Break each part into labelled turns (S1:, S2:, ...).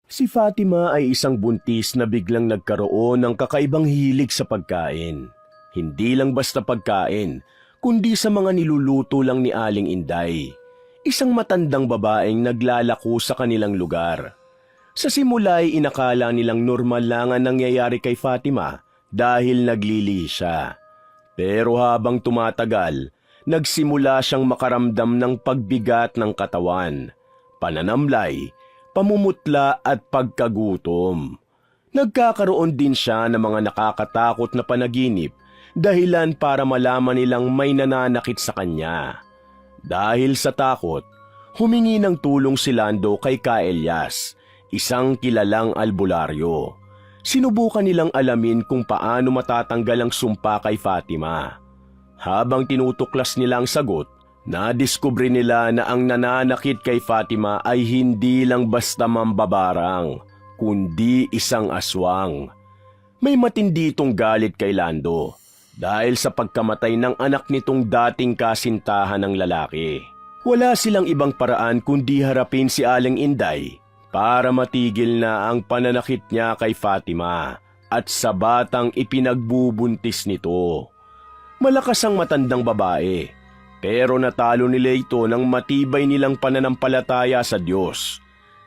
S1: Si Fatima ay isang buntis na biglang nagkaroon ng kakaibang hilig sa pagkain. Hindi lang basta pagkain, kundi sa mga niluluto lang ni Aling Inday, isang matandang babaeng naglalako sa kanilang lugar. Sa simula ay inakala nilang normal lang ang nangyayari kay Fatima dahil naglilihi siya. Pero habang tumatagal, nagsimula siyang makaramdam ng pagbigat ng katawan, pananamlay, pamumutla at pagkagutom. Nagkakaroon din siya ng mga nakakatakot na panaginip dahilan para malaman nilang may nananakit sa kanya. Dahil sa takot, humingi ng tulong si Lando kay Ka Elias, isang kilalang albularyo. Sinubukan nilang alamin kung paano matatanggal ang sumpa kay Fatima. Habang tinutuklas nila ang sagot, nadiskubre nila na ang nananakit kay Fatima ay hindi lang basta mambabarang, kundi isang aswang. May matindi itong galit kay Lando dahil sa pagkamatay ng anak nitong dating kasintahan ng lalaki. Wala silang ibang paraan kundi harapin si Aling Inday para matigil na ang pananakit niya kay Fatima at sa batang ipinagbubuntis nito. Malakas ang matandang babae, pero natalo nila ito ng matibay nilang pananampalataya sa Diyos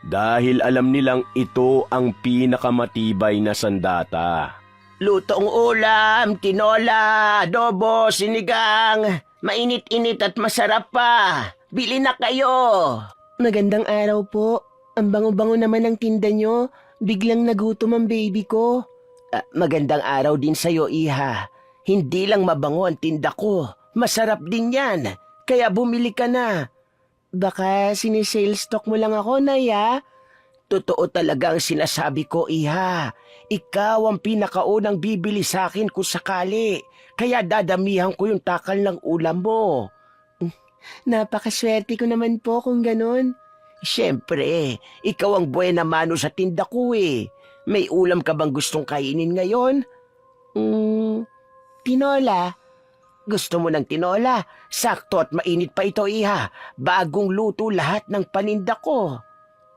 S1: dahil alam nilang ito ang pinakamatibay na sandata.
S2: Lutong ulam, tinola, adobo, sinigang. Mainit-init at masarap pa. Bili na kayo.
S3: Magandang araw po. Ang bango-bango naman ng tinda nyo. Biglang nagutom ang baby ko.
S2: Magandang araw din sa'yo, iha. Hindi lang mabango ang tinda ko. Masarap din yan. Kaya bumili ka na.
S3: Baka sinisale stock mo lang ako, Nay, ah?
S2: Totoo talaga ang sinasabi ko, iha. Ikaw ang pinakaunang bibili sa akin kung sakali. Kaya dadamihan ko yung takal ng ulam mo.
S3: Napakaswerte ko naman po kung ganun.
S2: Siyempre, ikaw ang buena mano sa tinda ko eh. May ulam ka bang gustong kainin ngayon?
S3: Tinola.
S2: Gusto mo ng tinola? Sakto at mainit pa ito, iha. Bagong luto lahat ng paninda ko.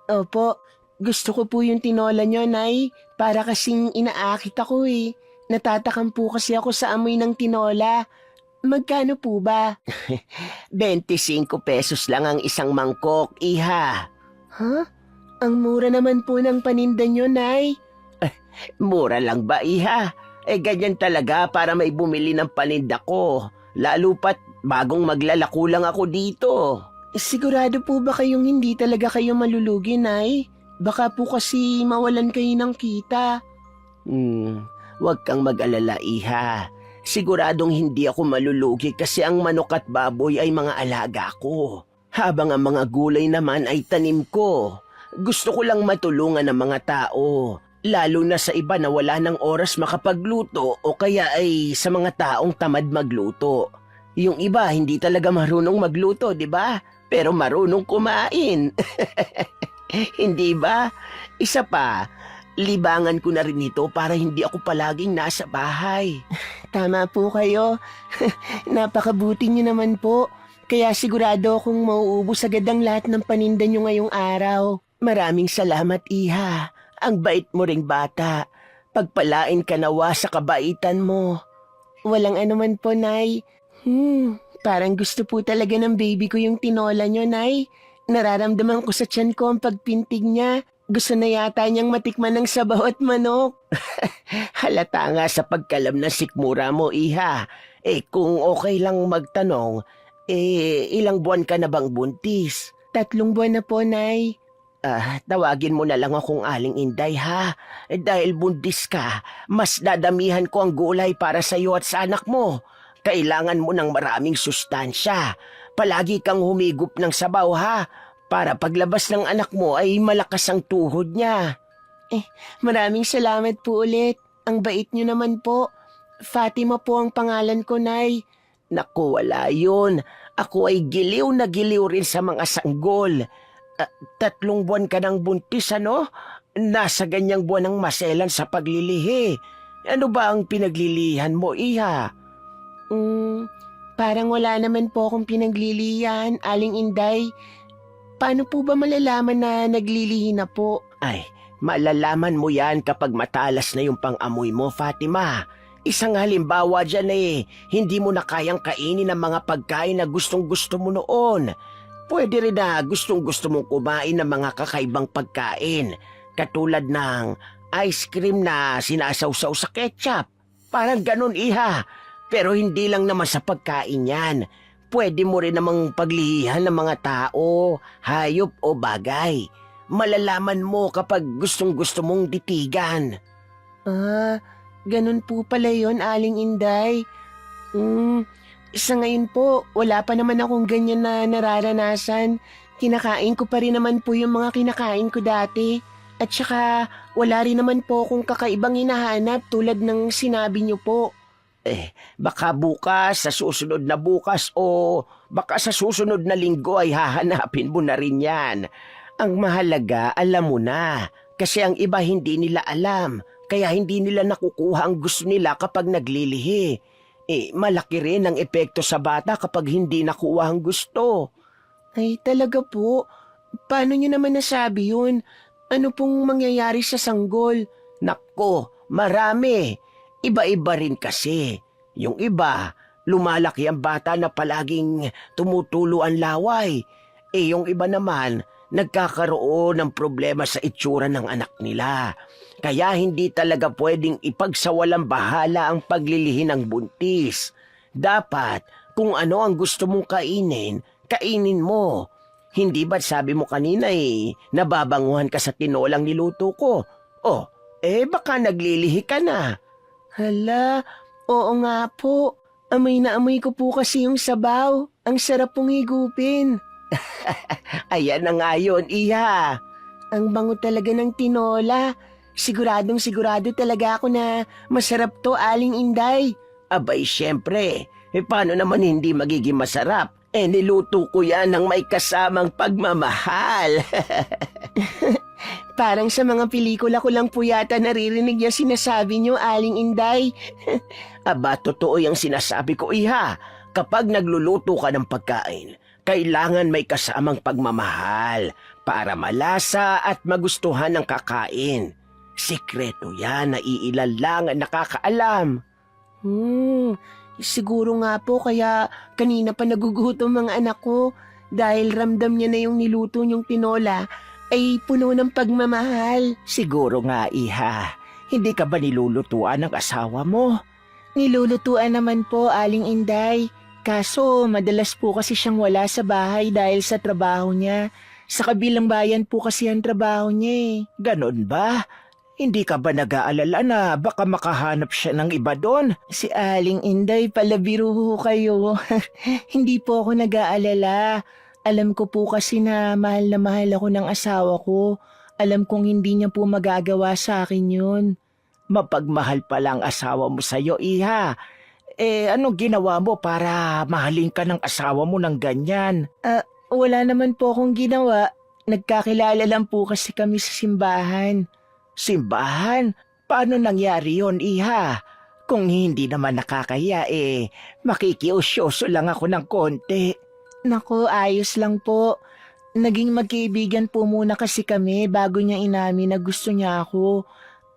S3: Opo, gusto ko po yung tinola nyo, Nay. Para kasing inaakit ako eh. Natatakam po kasi ako sa amoy ng tinola. Magkano po ba?
S2: 25 pesos lang ang isang mangkok, iha.
S3: Ha? Ang mura naman po ng paninda nyo, Nay.
S2: Mura lang ba, iha? Ganyan talaga para may bumili ng paninda ko. Lalo pat bagong maglalako lang ako dito.
S3: Sigurado po ba kayong hindi talaga kayo malulugi, Nay? Baka po kasi mawalan kayo ng kita.
S2: Huwag kang mag-alala, iha. Siguradong hindi ako malulugi kasi ang manok at baboy ay mga alaga ko. Habang ang mga gulay naman ay tanim ko. Gusto ko lang matulungan ng mga tao. Lalo na sa iba na wala ng oras makapagluto o kaya ay sa mga taong tamad magluto. Yung iba hindi talaga marunong magluto, di ba? Pero marunong kumain. Hindi ba? Isa pa, libangan ko na rin ito para hindi ako palaging nasa bahay.
S3: Tama po kayo. Napakabuti niyo naman po. Kaya sigurado akong mauubos agad ang lahat ng paninda niyo ngayong araw.
S2: Maraming salamat, iha. Ang bait mo ring bata. Pagpalain ka nawa sa kabaitan mo.
S3: Walang anuman po, Nay. Parang gusto po talaga ng baby ko yung tinola nyo, Nay. Nararamdaman ko sa tiyan ko ang pagpintig niya. Gusto na yata niyang matikman ng sabaw at manok.
S2: Halata nga sa pagkalam ng sikmura mo, iha. Kung okay lang magtanong, ilang buwan ka na bang buntis?
S3: 3 buwan na po, Nay.
S2: Tawagin mo na lang akong Aling Inday, ha? Dahil buntis ka, mas dadamihan ko ang gulay para sa iyo at sa anak mo. Kailangan mo ng maraming sustansya. Palagi kang humigop ng sabaw, ha? Para paglabas ng anak mo ay malakas ang tuhod niya.
S3: Maraming salamat po ulit. Ang bait niyo naman po. Fatima po ang pangalan ko, Nay.
S2: Naku, wala yun. Ako ay giliw na giliw rin sa mga sanggol. 3 buwan ka ng buntis, ano? Nasa ganyang buwan ng maselan sa paglilihi. Ano ba ang pinaglilihan mo, iha?
S3: Parang wala naman po akong pinaglilihan, Aling Inday. paano po ba malalaman na naglilihi na po?
S2: Ay, malalaman mo yan kapag matalas na yung pang-amoy mo, Fatima. Isang halimbawa dyan hindi mo na kayang kainin ang mga pagkain na gustong-gusto mo noon. Pwede rin na gustong-gusto mong kumain ng mga kakaibang pagkain, katulad ng ice cream na sinasawsaw sa ketchup. Parang ganun, iha. Pero hindi lang naman sa pagkain yan. Pwede mo rin namang paglihihan ng mga tao, hayop o bagay. Malalaman mo kapag gustong-gusto mong titigan.
S3: Ah, ganun po pala yun, Aling Inday. Sa ngayon po, wala pa naman akong ganyan na nararanasan. Kinakain ko pa rin naman po yung mga kinakain ko dati. At saka, wala rin naman po akong kakaibang hinahanap tulad ng sinabi niyo po.
S2: Baka bukas, sa susunod na bukas o baka sa susunod na linggo ay hahanapin mo na rin yan. Ang mahalaga, alam mo na. Kasi ang iba hindi nila alam. Kaya hindi nila nakukuha ang gusto nila kapag naglilihi. Malaki rin ang epekto sa bata kapag hindi nakuha ang gusto.
S3: Ay, talaga po? Paano niyo naman nasabi yun? Ano pong mangyayari sa sanggol?
S2: Nako, marami. Iba-iba rin kasi. Yung iba, lumalaki ang bata na palaging tumutulo ang laway. Yung iba naman, nagkakaroon ng problema sa itsura ng anak nila. Kaya hindi talaga pwedeng ipagsawalang bahala ang paglilihi ng buntis. Dapat, kung ano ang gusto mong kainin, kainin mo. Hindi ba't sabi mo kanina nababanguhan ka sa tinolang niluto ko? Baka naglilihi ka na.
S3: Hala, oo nga po. Amoy na amoy ko po kasi yung sabaw. Ang sarap pong higupin.
S2: Ayan na nga yun, iha.
S3: Ang bango talaga ng tinola. Siguradong sigurado talaga ako na masarap to, Aling Inday.
S2: Abay, syempre. Paano naman hindi magiging masarap? Niluto ko yan ng may kasamang pagmamahal.
S3: Parang sa mga pelikula ko lang po yata naririnig yung sinasabi niyo, Aling Inday.
S2: Aba, totoo yung sinasabi ko, iha. Kapag nagluluto ka ng pagkain, kailangan may kasamang pagmamahal para malasa at magustuhan ng kakain. Sikreto yan na iilan lang ang nakakaalam.
S3: Siguro nga po kaya kanina pa nagugutom mga anak ko dahil ramdam niya na yung niluto niyong tinola ay puno ng pagmamahal.
S2: Siguro nga, iha. Hindi ka ba nilulutuan ng asawa mo?
S3: Nilulutuan naman po, Aling Inday. Kaso madalas po kasi siyang wala sa bahay dahil sa trabaho niya. Sa kabilang bayan po kasi ang trabaho niya.
S2: Ganon ba? Hindi ka ba nag-aalala na baka makahanap siya ng iba doon?
S3: Si Aling Inday, palabiro ho kayo. Hindi po ako nag-aalala. Alam ko po kasi na mahal ako ng asawa ko. Alam kong hindi niya po magagawa sa akin yun.
S2: Mapagmahal pala ang asawa mo sa'yo, iha. Anong ginawa mo para mahalin ka ng asawa mo ng ganyan?
S3: Wala naman po akong ginawa. Nagkakilala lang po kasi kami sa simbahan.
S2: Simbahan? Paano nangyari yon, iha? Kung hindi naman nakakahiya, makikiusyoso lang ako ng konti.
S3: Naku, ayos lang po. Naging magkaibigan po muna kasi kami bago niya inamin na gusto niya ako.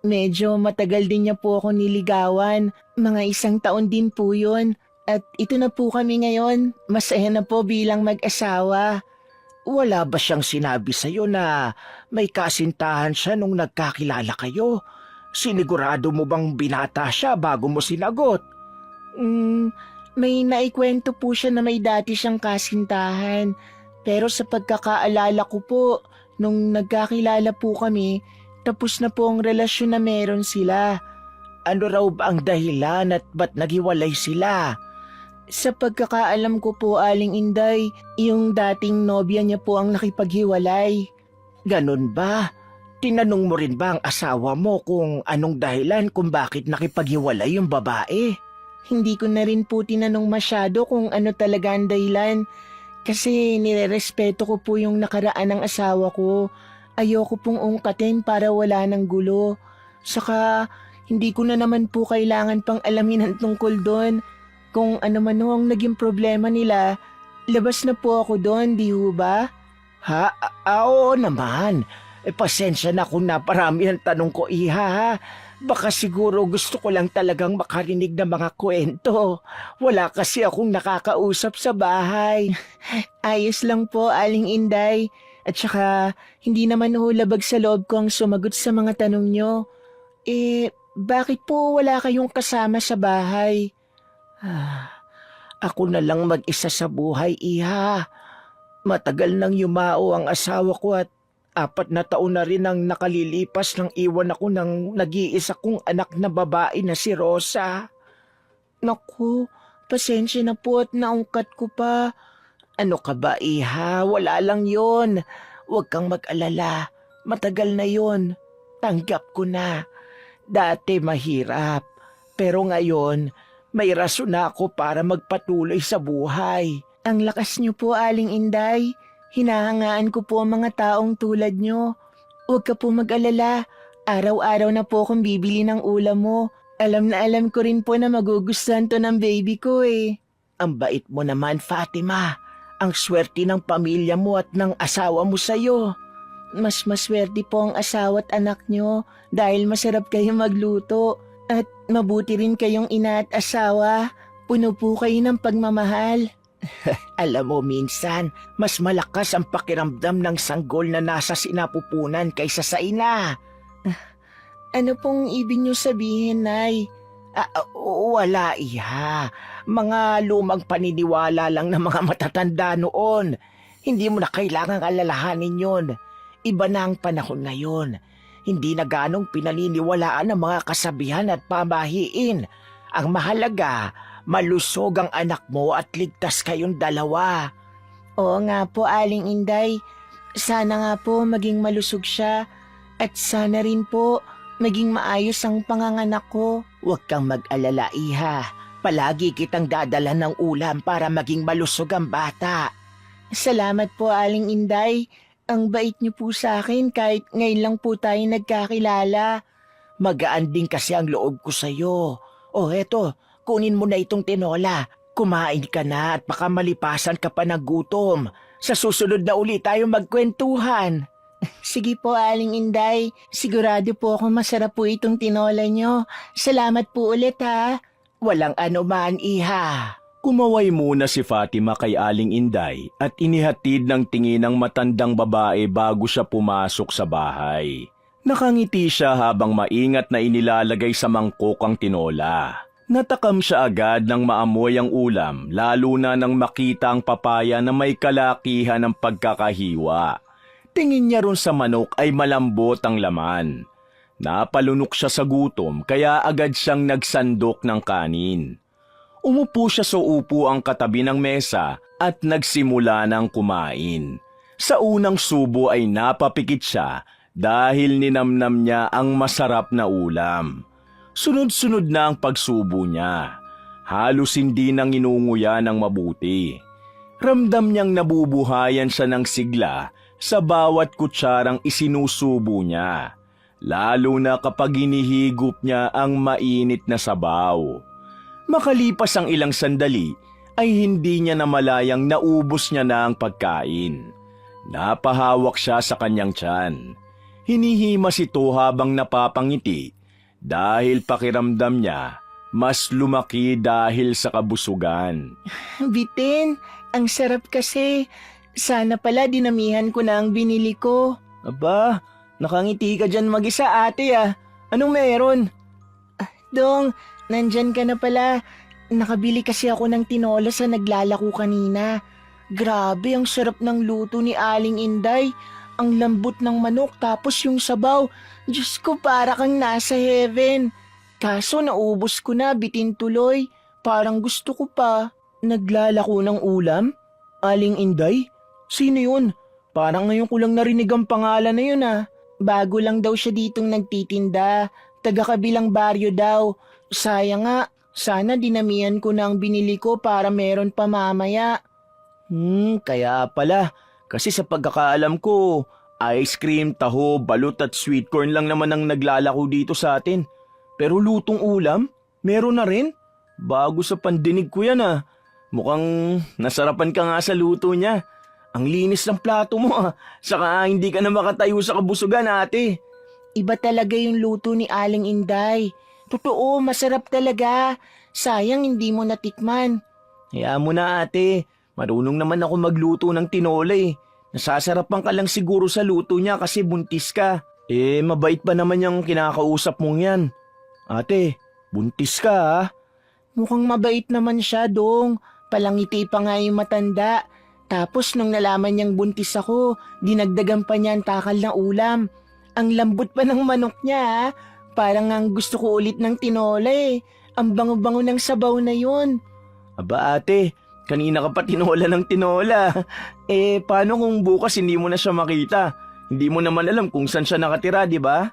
S3: Medyo matagal din niya po ako niligawan. Mga 1 taon din po yun. At ito na po kami ngayon. Masaya na po bilang mag-asawa.
S2: Wala ba siyang sinabi sa'yo na may kasintahan siya nung nagkakilala kayo? Sinigurado mo bang binata siya bago mo sinagot?
S3: May naikwento po siya na may dati siyang kasintahan. Pero sa pagkakaalala ko po, nung nagkakilala po kami, tapos na po ang relasyon na meron sila.
S2: Ano raw ba ang dahilan at ba't naghiwalay sila?
S3: Sa pagkakaalam ko po, Aling Inday, yung dating nobya niya po ang nakipaghiwalay.
S2: Ganun ba? Tinanong mo rin ba ang asawa mo kung anong dahilan kung bakit nakipaghiwalay yung babae?
S3: Hindi ko na rin po tinanong masyado kung ano talaga ang dahilan. Kasi nirerespeto ko po yung nakaraan ng asawa ko. Ayoko pong ungkatin para wala ng gulo. Saka hindi ko na naman po kailangan pang alamin ang tungkol doon. Kung ano man ang naging problema nila, labas na po ako doon, di ho ba?
S2: Ha? Oo naman. Pasensya na kung naparami ang tanong ko, iha, ha? Baka siguro gusto ko lang talagang makarinig ng mga kwento. Wala kasi akong nakakausap sa bahay.
S3: Ayos lang po, Aling Inday. At saka, hindi naman ho labag sa loob ko ang sumagot sa mga tanong nyo. Bakit po wala kayong kasama sa bahay?
S2: Ako na lang mag-isa sa buhay, iha. Matagal nang yumao ang asawa ko at 4 na taon na rin ang nakalilipas nang iwan ako ng nag-iisa kong anak na babae na si Rosa.
S3: Naku, pasensya na po at naungkat ko pa.
S2: Ano ka ba, iha? Wala lang yon. Huwag kang mag-alala. Matagal na yon. Tanggap ko na. Dati mahirap. Pero ngayon, may rason na ako para magpatuloy sa buhay.
S3: Ang lakas niyo po, Aling Inday. Hinahangaan ko po ang mga taong tulad nyo. Huwag ka po mag-alala. Araw-araw na po akong bibili ng ulam mo. Alam na alam ko rin po na magugustuhan to ng baby ko eh.
S2: Ang bait mo naman, Fatima. Ang swerte ng pamilya mo at ng asawa mo sa'yo.
S3: Mas maswerte po ang asawa at anak nyo dahil masarap kayong magluto. At mabuti rin kayong ina at asawa. Puno po kayo ng pagmamahal.
S2: Alam mo, minsan, mas malakas ang pakiramdam ng sanggol na nasa sinapupunan kaysa sa ina.
S3: Ano pong ibig nyo sabihin, Nay?
S2: Wala, iha. Mga lumang paniniwala lang ng mga matatanda noon. Hindi mo na kailangang alalahanin yon. Iba na ang panahon ngayon. Hindi na ganong pinaniniwalaan ng mga kasabihan at pamahiin. Ang mahalaga, malusog ang anak mo at ligtas kayong dalawa.
S3: Oo nga po, Aling Inday. Sana nga po maging malusog siya. At sana rin po maging maayos ang panganganak ko.
S2: Huwag kang mag-alala, iha. Palagi kitang dadala ng ulam para maging malusog ang bata.
S3: Salamat po, Aling Inday. Ang bait niyo po sa akin kahit ngayon lang po tayo nagkakilala.
S2: Magaan din kasi ang loob ko sa'yo. O eto, kunin mo na itong tinola. Kumain ka na at baka malipasan ka pa ng gutom. Sa susunod na uli tayo magkwentuhan.
S3: Sige po, Aling Inday. Sigurado po ako masarap po itong tinola nyo. Salamat po ulit, ha.
S2: Walang anuman, iha.
S1: Kumaway muna si Fatima kay Aling Inday at inihatid ng tingin ng matandang babae bago siya pumasok sa bahay. Nakangiti siya habang maingat na inilalagay sa mangkok ang tinola. Natakam siya agad nang maamoy ang ulam, lalo na nang makita ang papaya na may kalakihan ng pagkakahiwa. Tingin niya ron sa manok ay malambot ang laman. Napalunok siya sa gutom kaya agad siyang nagsandok ng kanin. Umupo siya sa upuang katabi ng mesa at nagsimula ng kumain. Sa unang subo ay napapikit siya dahil ninamnam niya ang masarap na ulam. Sunod-sunod na ang pagsubo niya. Halos hindi nang inunguya ng mabuti. Ramdam niyang nabubuhayan siya ng sigla sa bawat kutsarang isinusubo niya, lalo na kapag hinihigop niya ang mainit na sabaw. Makalipas ang ilang sandali, ay hindi niya namalayang naubos niya na ang pagkain. Napahawak siya sa kanyang tiyan. Hinihimas ito habang napapangiti dahil pakiramdam niya mas lumaki dahil sa kabusugan.
S3: Bitin, ang sarap kasi. Sana pala dinamihan ko na ang binili ko.
S2: Aba, nakangiti ka dyan mag-isa, ate ah. Anong meron?
S3: Dong, nandyan ka na pala. Nakabili kasi ako ng tinola sa naglalako kanina. Grabe, ang sarap ng luto ni Aling Inday. Ang lambot ng manok tapos yung sabaw. Diyos ko, para kang nasa heaven. Kaso naubos ko na, bitin tuloy. Parang gusto ko pa.
S2: Naglalako ng ulam? Aling Inday? Sino yun? Parang ngayon ko lang narinig ang pangalan na yun ah.
S3: Bago lang daw siya ditong nagtitinda. Taga-kabilang baryo daw. Sayang nga, sana dinamihan ko na ang binili ko para meron pa mamaya.
S2: Kaya pala. Kasi sa pagkakaalam ko, ice cream, taho, balut at sweet corn lang naman ang naglalako dito sa atin. Pero lutong ulam? Meron na rin? Bago sa pandinig ko yan ah. Mukhang nasarapan ka nga sa luto niya.
S1: Ang linis ng plato mo ah. Saka hindi ka na makatayo sa kabusugan, ate.
S3: Iba talaga yung luto ni Aling Inday. Totoo, masarap talaga. Sayang hindi mo natikman.
S1: Hayaan mo na, ate. Marunong naman ako magluto ng tinola eh. Nasasarapan ka lang siguro sa luto niya kasi buntis ka. Mabait ba naman yung kinakausap mong yan? Ate, buntis ka ah.
S3: Mukhang mabait naman siya, Dong. Palangiti pa nga yung matanda. Tapos nung nalaman niyang buntis ako, dinagdagan pa niya ang takal na ulam. Ang lambot pa ng manok niya, ha? Parang ang gusto ko ulit ng tinola eh. Ang bango-bango ng sabaw na yun.
S1: Aba ate, kanina ka pa tinola ng tinola. Paano kung bukas hindi mo na siya makita? Hindi mo naman alam kung saan siya nakatira, di ba?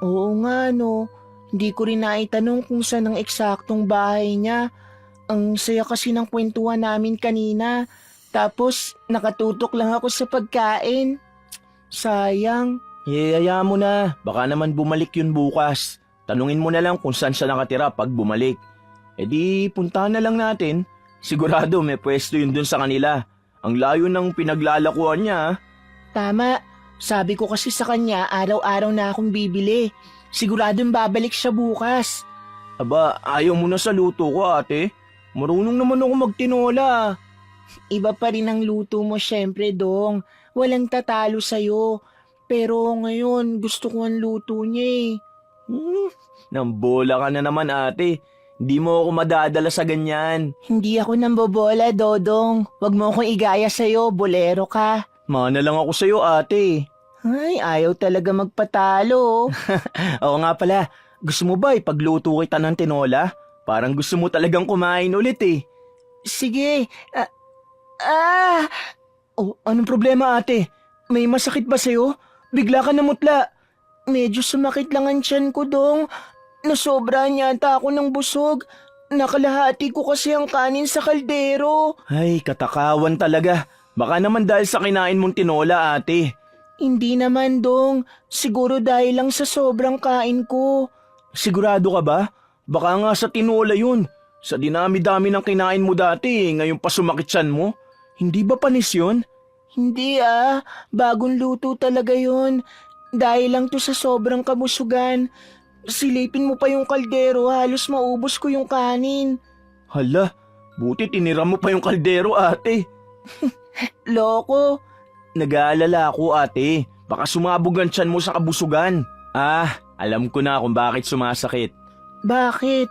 S3: Oo nga, no. Hindi ko rin naitanong kung saan ang eksaktong bahay niya. Ang saya kasi ng kwentuhan namin kanina. Tapos, nakatutok lang ako sa pagkain. Sayang.
S1: Hayaan mo na, baka naman bumalik yun bukas. Tanungin mo na lang kung saan siya nakatira pag bumalik. Di puntahan na lang natin. Sigurado may pwesto yun dun sa kanila. Ang layo ng pinaglalakuan niya.
S3: Tama. Sabi ko kasi sa kanya, araw-araw na akong bibili. Siguradong babalik siya bukas.
S1: Aba, ayaw mo na sa luto ko ate. Marunong naman ako magtinola.
S3: Iba pa rin ang luto mo syempre, Dong. Walang tatalo sa'yo. Pero ngayon, gusto ko ang luto niya eh.
S1: Nambola ka na naman ate. Hindi mo ako madadala sa ganyan.
S3: Hindi ako nambobola, Dodong. Huwag mo akong igaya sa'yo, bolero ka.
S1: Mana lang ako sa'yo ate.
S3: Ay, ayaw talaga magpatalo.
S1: Oo nga pala, gusto mo ba ipagluto kita ng tinola? Parang gusto mo talagang kumain ulit eh.
S3: Sige.
S1: Oh, anong problema ate? May masakit ba sa'yo? Bigla ka namutla.
S3: Medyo sumakit lang ang tiyan ko, Dong. Nasobra yata ako ng busog. Nakalahati ko kasi ang kanin sa kaldero.
S1: Ay, katakawan talaga. Baka naman dahil sa kinain mong tinola ate.
S3: Hindi naman, Dong. Siguro dahil lang sa sobrang kain ko.
S1: Sigurado ka ba? Baka nga sa tinola yun. Sa dinami-dami ng kinain mo dati, ngayon pa sumakit siyan mo. Hindi ba panis yun?
S3: Hindi bagong luto talaga yun. Dahil lang to sa sobrang kabusugan. Silipin mo pa yung kaldero, halos maubos ko yung kanin.
S1: Hala, buti tinira mo pa yung kaldero ate.
S3: Loko.
S1: Nag-aalala ako ate, baka sumabog ang tiyan mo sa kabusugan. Alam ko na kung bakit sumasakit.
S3: Bakit?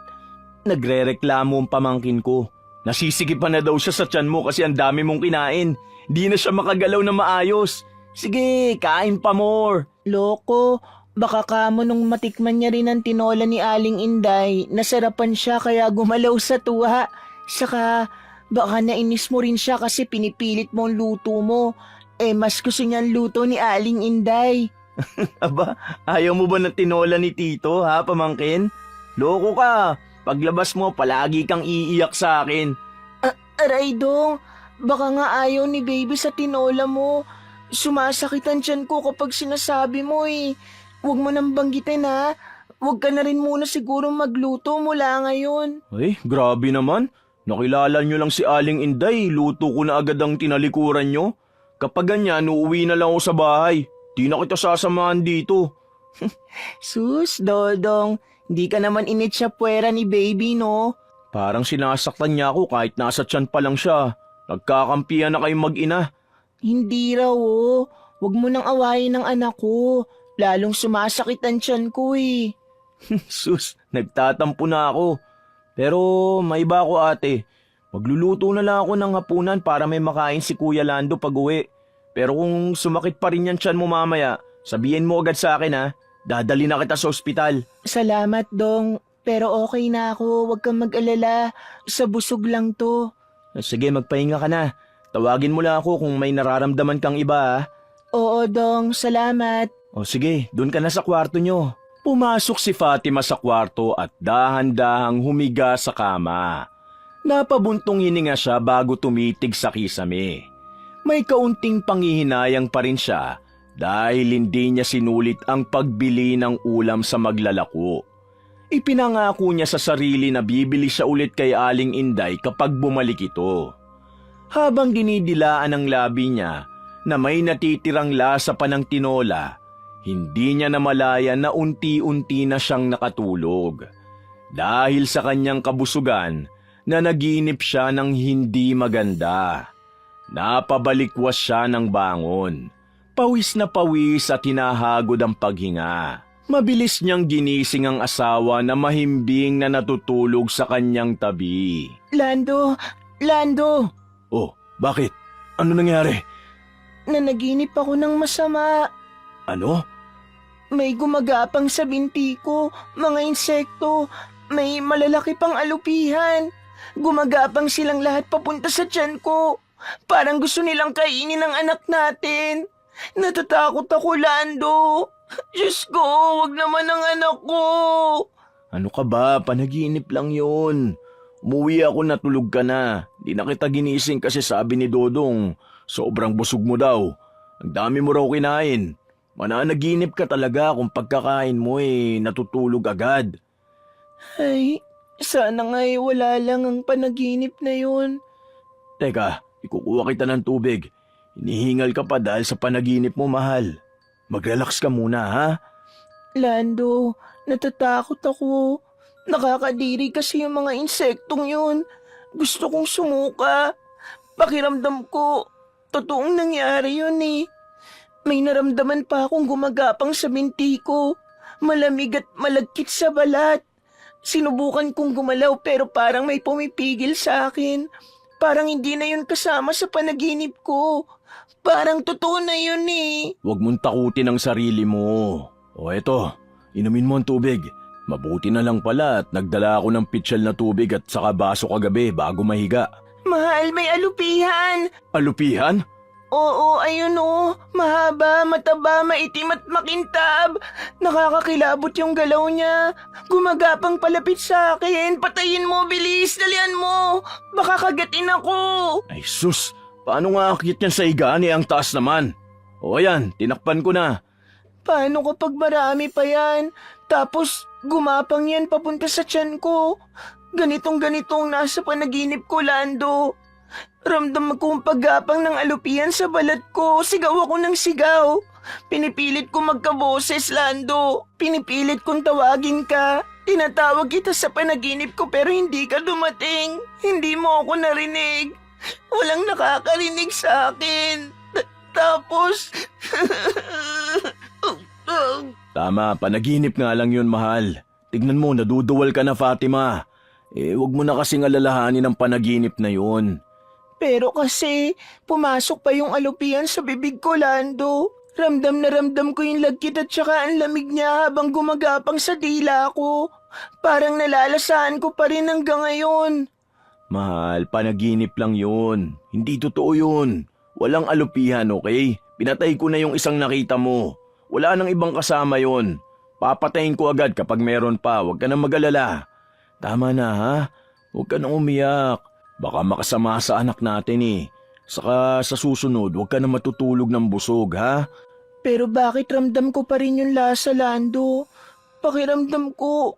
S1: Nagrereklamo ang pamangkin ko. Nasisigipan na daw siya sa tiyan mo kasi ang dami mong kinain. Di na siya makagalaw na maayos. Sige, kain pa more.
S3: Loko, baka kamo nung matikman niya rin ang tinola ni Aling Inday, nasarapan siya kaya gumalaw sa tuwa. Saka, baka nainis mo rin siya kasi pinipilit mo ang luto mo. Mas gusto niya ang luto ni Aling Inday.
S1: Aba, ayaw mo ba ng tinola ni Tito ha, pamangkin? Loko ka. Paglabas mo, palagi kang iiyak sa akin.
S3: Aray, Dong, baka nga ayaw ni baby sa tinola mo. Sumasakit ang tiyan ko kapag sinasabi mo eh. Huwag mo nang banggitin ha. Huwag ka na rin muna siguro magluto mula ngayon.
S1: Ay, grabe naman. Nakilala nyo lang si Aling Inday, luto ko na agad ang tinalikuran nyo. Kapag ganyan, uuwi na lang ako sa bahay. Di na kita sasamahan dito.
S3: Sus, Dodong, di ka naman initsapwera ni baby, no?
S1: Parang sinasaktan niya ako kahit nasa tiyan pa lang siya. Nagkakampihan na kayong mag-ina.
S3: Hindi raw, oh. Huwag mo nang awayin ng anak ko. Lalong sumasakit ang tiyan ko eh.
S1: Sus, nagtatampo na ako. Pero may iba ako ate. Magluluto na lang ako ng hapunan para may makain si Kuya Lando pag uwi. Pero kung sumakit pa rin yan tiyan mo mamaya, sabihin mo agad sa akin ha. Dadali na kita sa ospital.
S3: Salamat, Dong. Pero okay na ako. Huwag kang mag-alala. Sa busog lang to.
S1: Sige, magpahinga ka na. Tawagin mo lang ako kung may nararamdaman kang iba ha.
S3: Oo, Dong. Salamat.
S1: O sige, dun ka na sa kwarto nyo. Pumasok si Fatima sa kwarto at dahan-dahang humiga sa kama. Napabuntong hininga siya bago tumitig sa kisame. May kaunting panghihinayang pa rin siya dahil hindi niya sinulit ang pagbili ng ulam sa maglalako. Ipinangako niya sa sarili na bibili siya ulit kay Aling Inday kapag bumalik ito. Habang dinidilaan ang labi niya na may natitirang lasa pa ng tinola, hindi niya namalayan na unti-unti na siyang nakatulog. Dahil sa kanyang kabusugan na naginip siya ng hindi maganda. Napabalikwas siya ng bangon. Pawis na pawis at hinahagod ang paghinga. Mabilis niyang ginising ang asawa na mahimbing na natutulog sa kanyang tabi.
S3: Lando! Lando!
S1: Oh, bakit? Ano nangyari?
S3: Nanaginip ako ng masama.
S1: Ano?
S3: May gumagapang sa binti ko, mga insekto, may malalaki pang alupihan. Gumagapang silang lahat papunta sa tiyan ko. Parang gusto nilang kainin ang anak natin. Natatakot ako, Lando. Diyos ko, wag naman ang anak ko.
S1: Ano ka ba? Panaginip lang yon. Umuwi ako, natulog ka na. Di na kita ginising kasi sabi ni Dodong, sobrang busog mo daw. Ang dami mo raw kinain. Mananaginip ka talaga kung pagkakain mo natutulog agad.
S3: Ay, sana nga'y wala lang ang panaginip na yun.
S1: Teka, ikukuha kita ng tubig. Hinihingal ka pa dahil sa panaginip mo, mahal. Mag-relax ka muna, ha?
S3: Lando, natatakot ako. Nakakadiri kasi yung mga insektong yun. Gusto kong sumuka. Pakiramdam ko, totoong nangyari yun eh. May naramdaman pa akong gumagapang sa binti ko. Malamig at malagkit sa balat. Sinubukan kong gumalaw pero parang may pumipigil sa akin. Parang hindi na yun kasama sa panaginip ko. Parang totoo na yun eh.
S1: Huwag mong takutin ang sarili mo. O eto, inumin mo ang tubig. Mabuti na lang pala at nagdala ako ng pitsyal na tubig at saka baso kagabi bago mahiga.
S3: Mahal, may alupihan.
S1: Alupihan?
S3: Oo, ayun oh. Mahaba, mataba, maitim at makintab. Nakakakilabot yung galaw niya. Gumagapang palapit sa akin. Patayin mo, bilis. Dalian mo. Baka kagatin ako.
S1: Ay sus, paano nga akit yan sa higani ang taas naman? O ayan, tinakpan ko na.
S3: Paano kapag marami pa yan? Tapos gumapang yan papunta sa tiyan ko. Ganitong-ganitong nasa panaginip ko, Lando. Ramdam ko ang paggapang ng alupihan sa balat ko. Sigaw ako ng sigaw. Pinipilit ko magkaboses, Lando. Pinipilit kong tawagin ka. Tinatawag kita sa panaginip ko pero hindi ka dumating. Hindi mo ako narinig. Walang nakakarinig sa akin. Tapos...
S1: Tama, panaginip nga lang yun, mahal. Tignan mo, naduduwal ka na, Fatima. Huwag mo na kasing alalahanin ang panaginip na yun.
S3: Pero kasi, pumasok pa yung alupihan sa bibig ko, Lando. Ramdam na ramdam ko yung lagkit at saka ang lamig niya habang gumagapang sa dila ko. Parang nalalasahan ko pa rin hanggang ngayon.
S1: Mahal, panaginip lang yun. Hindi totoo yun. Walang alupihan, okay? Pinatay ko na yung isang nakita mo. Wala nang ibang kasama yun. Papatayin ko agad kapag meron pa. Huwag ka nang mag-alala. Tama na, ha? Huwag ka nang umiyak. Baka makasama sa anak natin eh. Saka sa susunod, huwag ka nang matutulog ng busog, ha?
S3: Pero bakit ramdam ko pa rin yung lasa, Lando? Pakiramdam ko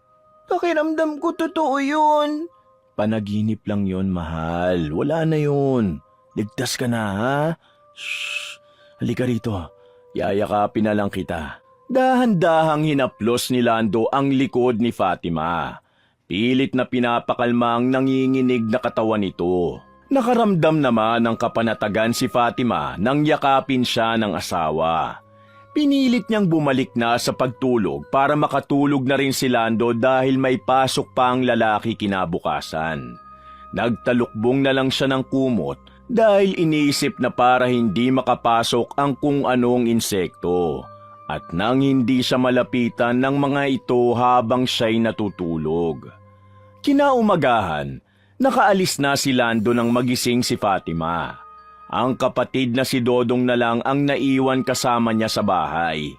S3: totoo yun.
S1: Panaginip lang yon, mahal. Wala na yun. Ligtas ka na, ha? Shh! Halika rito. Yayakapin na lang kita. Dahan-dahang hinaplos ni Lando ang likod ni Fatima. Pilit na pinapakalma ang nanginginig na katawan nito. Nakaramdam naman ng kapanatagan si Fatima nang yakapin siya ng asawa. Pinilit niyang bumalik na sa pagtulog para makatulog na rin si Lando dahil may pasok pa ang lalaki kinabukasan. Nagtalukbong na lang siya ng kumot dahil iniisip na para hindi makapasok ang kung anong insekto at nang hindi siya malapitan ng mga ito habang siya'y natutulog. Kinaumagahan, nakaalis na si Lando nang magising si Fatima. Ang kapatid na si Dodong na lang ang naiwan kasama niya sa bahay.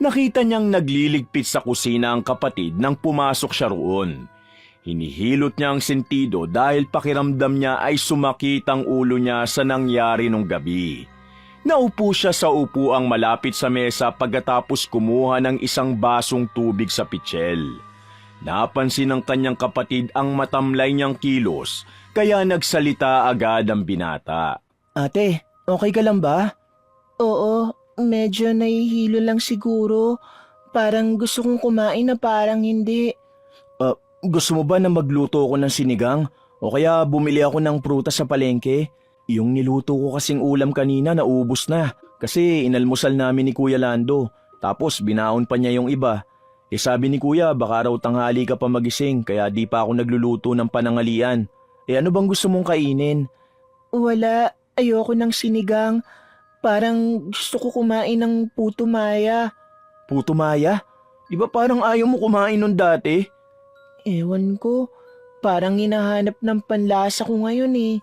S1: Nakita niyang nagliligpit sa kusina ang kapatid nang pumasok siya roon. Hinihilot niya ang sentido dahil pakiramdam niya ay sumakit ang ulo niya sa nangyari nung gabi. Naupo siya sa upuang malapit sa mesa pagkatapos kumuha ng isang basong tubig sa pitsil. Napansin ng kanyang kapatid ang matamlay niyang kilos kaya nagsalita agad ang binata.
S4: Ate, okay ka lang ba?
S3: Oo, medyo nahihilo lang siguro. Parang gusto kong kumain na parang hindi.
S4: Gusto mo ba na magluto ako ng sinigang? O kaya bumili ako ng prutas sa palengke? Yung niluto ko kasing ulam kanina naubos na. Kasi inalmusal namin ni Kuya Lando. Tapos binaon pa niya yung iba. Sabi ni Kuya baka raw tanghali ka pa magising kaya di pa ako nagluluto ng panangalian. Ano bang gusto mong kainin?
S3: Wala, ayoko ng sinigang. Parang gusto ko kumain ng puto maya.
S4: Puto Maya? Di ba parang ayaw mo kumain nun dati?
S3: Ewan ko, parang hinahanap ng panlasa ko ngayon eh.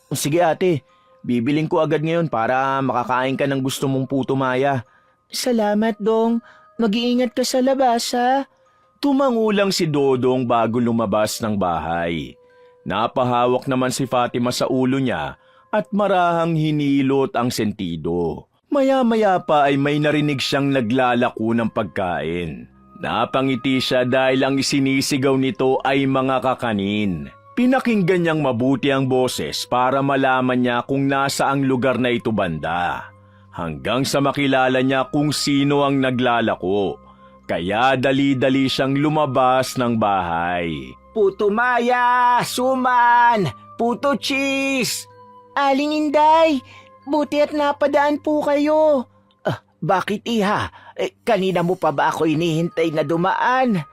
S4: Sige ate, bibiling ko agad ngayon para makakain ka ng gusto mong puto Maya.
S3: Salamat dong, mag-iingat ka sa labas ha.
S1: Tumangulang si Dodong bago lumabas ng bahay. Napahawak naman si Fatima sa ulo niya at marahang hinilot ang sentido. Maya-maya pa ay may narinig siyang naglalako ng pagkain. Napangiti siya dahil ang isinisigaw nito ay mga kakanin. Pinakinggan niyang mabuti ang boses para malaman niya kung nasa ang lugar na ito banda. Hanggang sa makilala niya kung sino ang naglalako. Kaya dali-dali siyang lumabas ng bahay.
S2: Puto Maya, suman, puto cheese.
S3: Aling Inday, buti at napadaan po kayo.
S2: Bakit iha? Kanina mo pa ba ako inihintay na dumaan?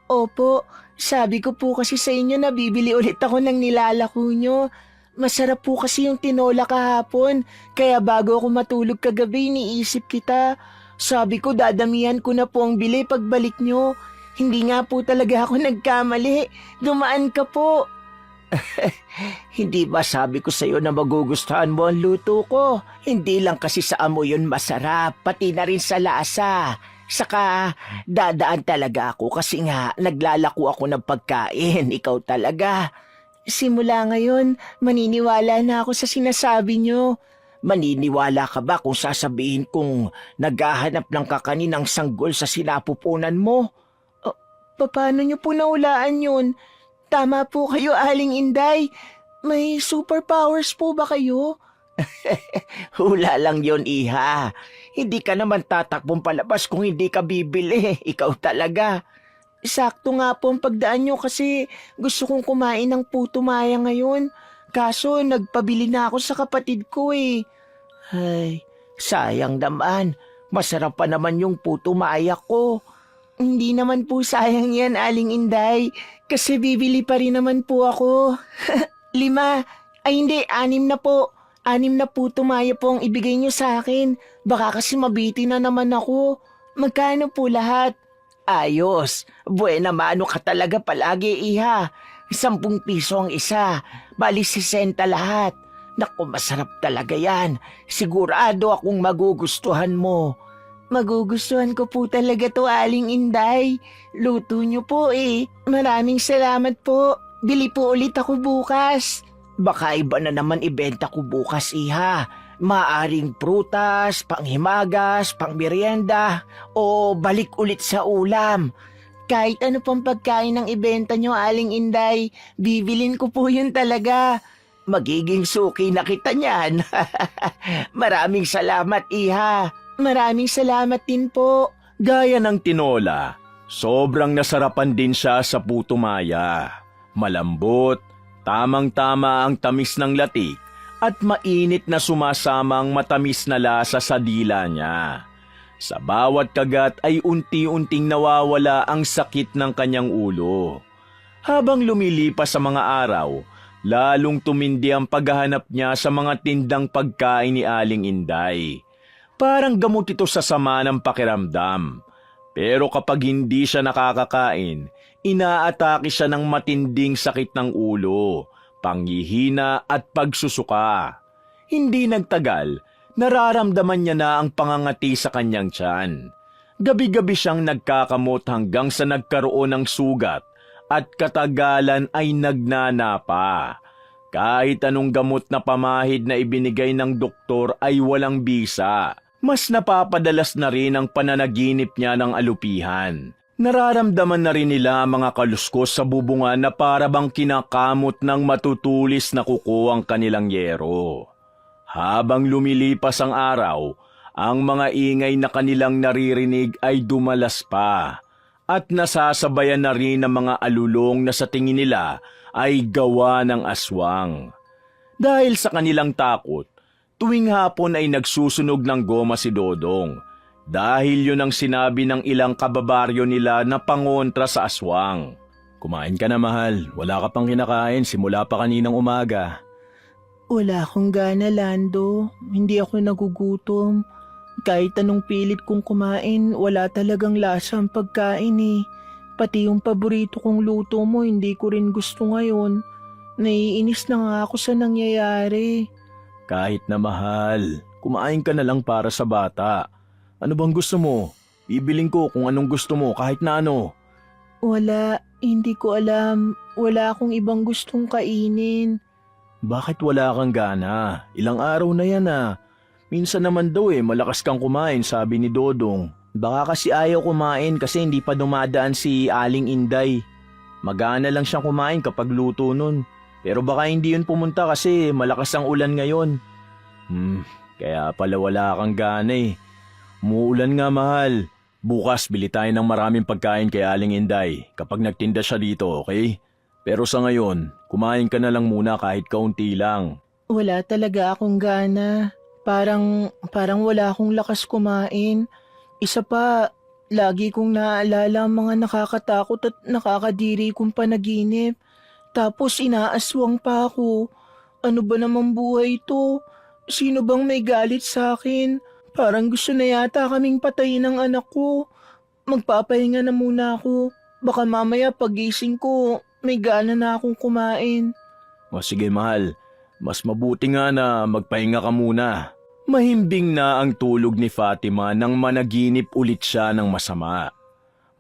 S3: Opo, sabi ko po kasi sa inyo na bibili ulit ako ng nilalako nyo. Masarap po kasi yung tinola kahapon, kaya bago ako matulog kagabi iniisip kita. Sabi ko dadamihan ko na po ang bili pagbalik nyo. Hindi nga po talaga ako nagkamali. Dumaan ka po.
S2: Hindi ba sabi ko sa'yo na magugustuhan mo ang luto ko? Hindi lang kasi sa amoy yun masarap, pati na rin sa lasa. Saka dadaan talaga ako kasi nga naglalako ako ng pagkain, ikaw talaga.
S3: Simula ngayon, maniniwala na ako sa sinasabi nyo.
S2: Maniniwala ka ba kung sasabihin kong naghahanap ng kakaninang sanggol sa sinapupunan mo?
S3: Paano nyo po naulaan yun? Tama po kayo, Aling Inday. May superpowers po ba kayo?
S2: Hula lang yon iha. Hindi ka naman tatakbong palabas kung hindi ka bibili. Ikaw talaga.
S3: Sakto nga po ang pagdaan nyo kasi gusto kong kumain ng puto maya ngayon. Kaso nagpabili na ako sa kapatid ko eh.
S2: Ay, sayang naman. Masarap pa naman yung puto maya ko.
S3: Hindi naman po sayang yan, Aling Inday. Kasi bibili pa rin naman po ako. 5. Ay hindi, 6 na po. 6 na puto maya po ang ibigay nyo sa akin. Baka kasi mabiti na naman ako. Magkano po lahat?
S2: Ayos. Buena mano ka talaga palagi, iha. 10 piso ang isa. Bali 60 lahat. Naku, masarap talaga yan. Sigurado akong magugustuhan mo.
S3: Magugustuhan ko po talaga to, Aling Inday. Luto nyo po eh. Maraming salamat po. Bili po ulit ako bukas.
S2: Baka iba na naman ibenta ko bukas, iha. Maaring prutas, panghimagas, pangmerienda, o balik ulit sa ulam.
S3: Kahit ano pang pagkain ng ibenta nyo, Aling Inday, bibilin ko po yun talaga.
S2: Magiging suki na kita niyan. Maraming salamat, iha.
S3: Maraming salamat din po.
S1: Gaya ng tinola, sobrang nasarapan din siya sa puto maya. Malambot, tamang-tama ang tamis ng latik at mainit na sumasamang matamis na lasa sa dila niya. Sa bawat kagat ay unti-unting nawawala ang sakit ng kanyang ulo. Habang lumilipas sa mga araw, lalong tumindi ang paghahanap niya sa mga tindang pagkain ni Aling Inday. Parang gamot ito sa sama ng pakiramdam. Pero kapag hindi siya nakakakain, inaatake siya ng matinding sakit ng ulo, panghihina at pagsusuka. Hindi nagtagal, nararamdaman niya na ang pangangati sa kanyang tiyan. Gabi-gabi siyang nagkakamot hanggang sa nagkaroon ng sugat at katagalan ay nagnanapa. Kahit anong gamot na pamahid na ibinigay ng doktor ay walang bisa. Mas napapadalas na rin ang pananaginip niya ng alupihan. Nararamdaman na rin nila ang mga kaluskos sa bubungan na para bang kinakamot ng matutulis na kuko ang kanilang yero. Habang lumilipas ang araw, ang mga ingay na kanilang naririnig ay dumalas pa at nasasabayan na rin ng mga alulong na sa tingin nila ay gawa ng aswang. Dahil sa kanilang takot, tuwing hapon ay nagsusunog ng goma si Dodong dahil yun ang sinabi ng ilang kababaryo nila na pangontra sa aswang. Kumain ka na, mahal. Wala ka pang kinakain simula pa kaninang umaga.
S3: Wala akong gana, Lando. Hindi ako nagugutom. Kahit anong pilit kong kumain, wala talagang lasa ang pagkain eh. Pati yung paborito kong luto mo, hindi ko rin gusto ngayon. Naiinis na nga ako sa nangyayari.
S1: Kahit na, mahal, kumain ka na lang para sa bata. Ano bang gusto mo? Bibiling ko kung anong gusto mo kahit na ano.
S3: Wala, hindi ko alam. Wala akong ibang gustong kainin.
S1: Bakit wala kang gana? Ilang araw na yan ah. Minsan naman daw malakas kang kumain, sabi ni Dodong.
S4: Baka kasi ayaw kumain kasi hindi pa dumadaan si Aling Inday. Magana lang siyang kumain kapag luto nun. Pero baka hindi yun pumunta kasi malakas ang ulan ngayon.
S1: Kaya pala wala kang gana eh. Muulan nga, mahal. Bukas bili tayo ng maraming pagkain kay Aling Inday kapag nagtinda siya dito, okay? Pero sa ngayon, kumain ka na lang muna kahit kaunti lang.
S3: Wala talaga akong gana. Parang wala akong lakas kumain. Isa pa, lagi kong naaalala ang mga nakakatakot at nakakadiri kong panaginip. Tapos inaaswang pa ako. Ano ba namang buhay to? Sino bang may galit sa akin? Parang gusto na yata kaming patayin ng anak ko. Magpapahinga na muna ako. Baka mamaya pagising ko, may gana na akong kumain.
S1: O sige, mahal. Mas mabuti nga na magpahinga ka muna. Mahimbing na ang tulog ni Fatima nang managinip ulit siya ng masama.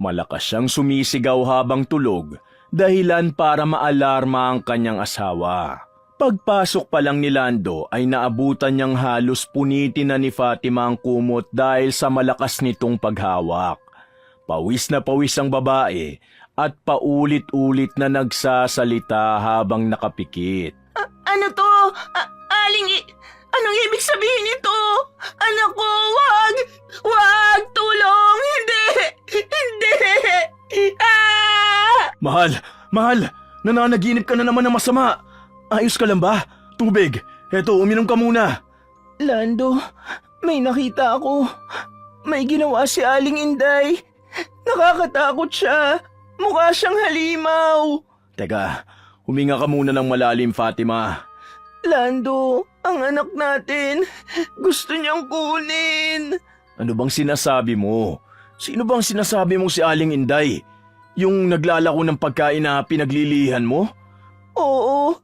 S1: Malakas siyang sumisigaw habang tulog, dahilan para maalarma ang kanyang asawa. Pagpasok pa lang ni Lando ay naabutan niyang halos punitin na ni Fatima ang kumot dahil sa malakas nitong paghawak. Pawis na pawis ang babae at paulit-ulit na nagsasalita habang nakapikit.
S3: Ano to? Anong ibig sabihin nito? Anak ko, wag! Wag! Tulong! Hindi! Hindi! Ah!
S1: Mahal! Nananaginip ka na naman ng masama! Ayos ka lang ba? Tubig! Eto, uminom ka muna!
S3: Lando, may nakita ako. May ginawa si Aling Inday. Nakakatakot siya. Mukha siyang halimaw.
S1: Teka, huminga ka muna ng malalim, Fatima.
S3: Lando, ang anak natin, gusto niyang kunin.
S1: Ano bang sinasabi mo? Sino bang sinasabi mong si Aling Inday? Yung naglalako ng pagkain na pinaglilihan mo?
S3: Oo,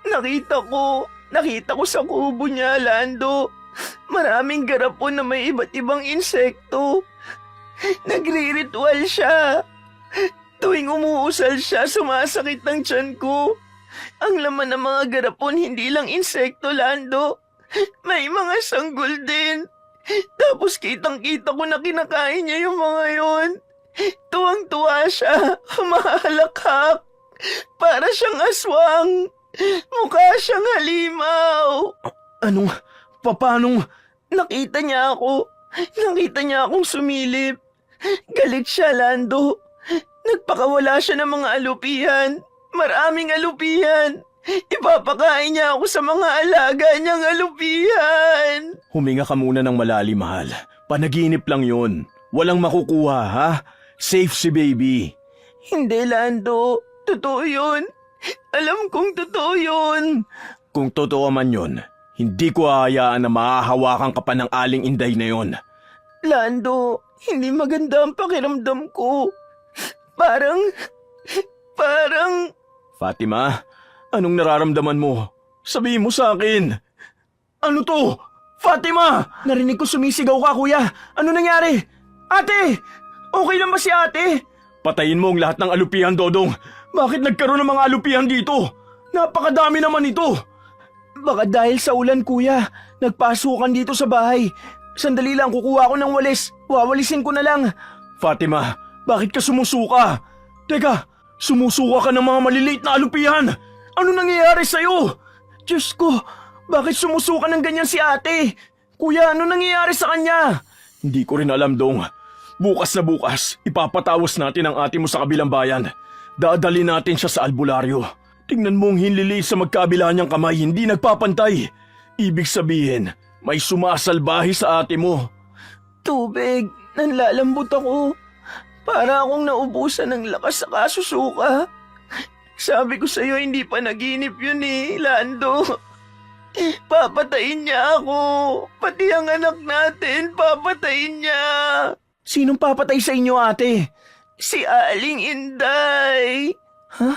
S3: nakita ko sa kubo niya, Lando. Maraming garapon na may iba't ibang insekto. Nagri-ritual siya. Tuwing umuusal siya, sumasakit ang tiyan ko. Ang laman ng mga garapon hindi lang insekto, Lando. May mga sanggol din. Tapos kitang-kita ko na kinakain niya yung mga yon. Tuwang-tuwa siya, humahalakhak. Para siyang aswang. Mukha siyang halimaw.
S1: Paanong?
S3: Nakita niya akong sumilip. Galit siya, Lando. Nagpakawala siya ng mga alupihan. Maraming alupihan. Ipapakain niya ako sa mga alaga niyang alupihan.
S1: Huminga ka muna ng malalim, mahal. Panaginip lang yun. Walang makukuha, ha? Safe si baby.
S3: Hindi, Lando. Totoo yun. Alam kong totoo yun.
S1: Kung totoo man yun, hindi ko hahayaan na mahahawakan ka pa ng Aling Inday na yun.
S3: Lando, hindi maganda ang pakiramdam ko. Parang...
S1: Fatima, anong nararamdaman mo? Sabihin mo sa akin. Ano to? Fatima!
S4: Narinig ko sumisigaw ka, kuya. Ano nangyari? Ate! Okay lang ba si ate?
S1: Patayin mo ang lahat ng alupihan, Dodong. Bakit nagkaroon ng mga alupihan dito? Napakadami naman ito.
S4: Baka dahil sa ulan, kuya. Nagpasukan dito sa bahay. Sandali lang, kukuha ko ng walis. Wawalisin ko na lang.
S1: Fatima,
S4: Bakit ka sumusuka? Teka, sumusuka ka ng mga maliliit na alupihan! Ano nangyayari sa'yo? Diyos ko, bakit sumusuka ng ganyan si ate? Kuya, ano nangyayari sa kanya? Hindi ko rin alam, Dong. Bukas na bukas, ipapatawas natin ang ate mo sa kabilang bayan. Dadali natin siya sa albularyo. Tingnan mong hinlili sa magkabila niyang kamay, hindi nagpapantay. Ibig sabihin, may sumasalbahe sa ate mo.
S3: Tubig, nanlalambot ako. Para akong naubusan ng lakas sa kasusuka. Sabi ko sa'yo, hindi pa naginip yun Lando. Papatayin niya ako. Pati ang anak natin, papatayin niya.
S4: Sinong papatay sa inyo, ate?
S3: Si Aling Inday.
S4: Ha?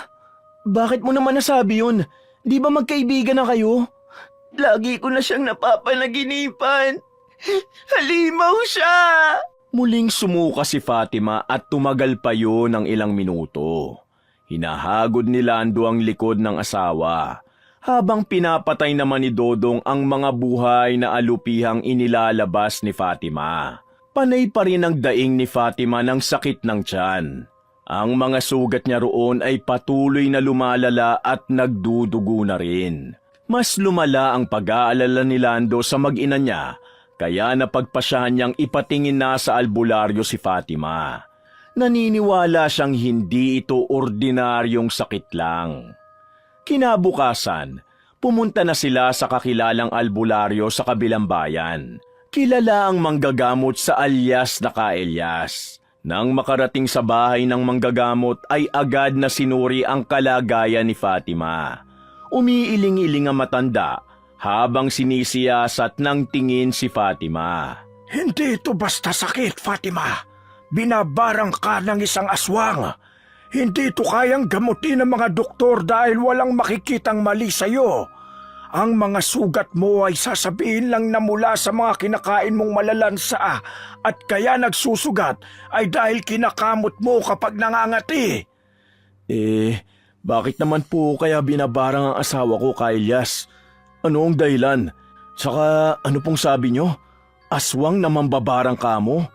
S4: Bakit mo naman nasabi yun? Di ba magkaibigan na kayo?
S3: Lagi ko na siyang napapanaginipan. Halimaw siya.
S1: Muling sumuka si Fatima at tumagal pa yun ng ilang minuto. Hinahagod ni Lando ang likod ng asawa, habang pinapatay naman ni Dodong ang mga buhay na alupihang inilalabas ni Fatima. Panay pa rin ang daing ni Fatima ng sakit ng tiyan. Ang mga sugat niya roon ay patuloy na lumalala at nagdudugo na rin. Mas lumala ang pag-aalala ni Lando sa mag-ina niya, kaya napagpasyahan niyang ipatingin na sa albularyo si Fatima. Naniniwala siyang hindi ito ordinaryong sakit lang. Kinabukasan, pumunta na sila sa kakilalang albularyo sa kabilang bayan. Kilala ang manggagamot sa alias na Kaelyas. Nang makarating sa bahay ng manggagamot ay agad na sinuri ang kalagayan ni Fatima. Umiiling-iling ang matanda habang sinisiyasat ng tingin si Fatima.
S5: Hindi ito basta sakit, Fatima. Binabarang ka ng isang aswang. Hindi ito kayang gamutin ng mga doktor dahil walang makikitang mali sa'yo. Ang mga sugat mo ay sasabihin lang na mula sa mga kinakain mong malalansa at kaya nagsusugat ay dahil kinakamot mo kapag nangangati.
S4: Bakit naman po kaya binabarang ang asawa ko, Kaelyas? Ano ang dahilan? Saka ano pong sabi nyo? Aswang na mambabarang ka mo?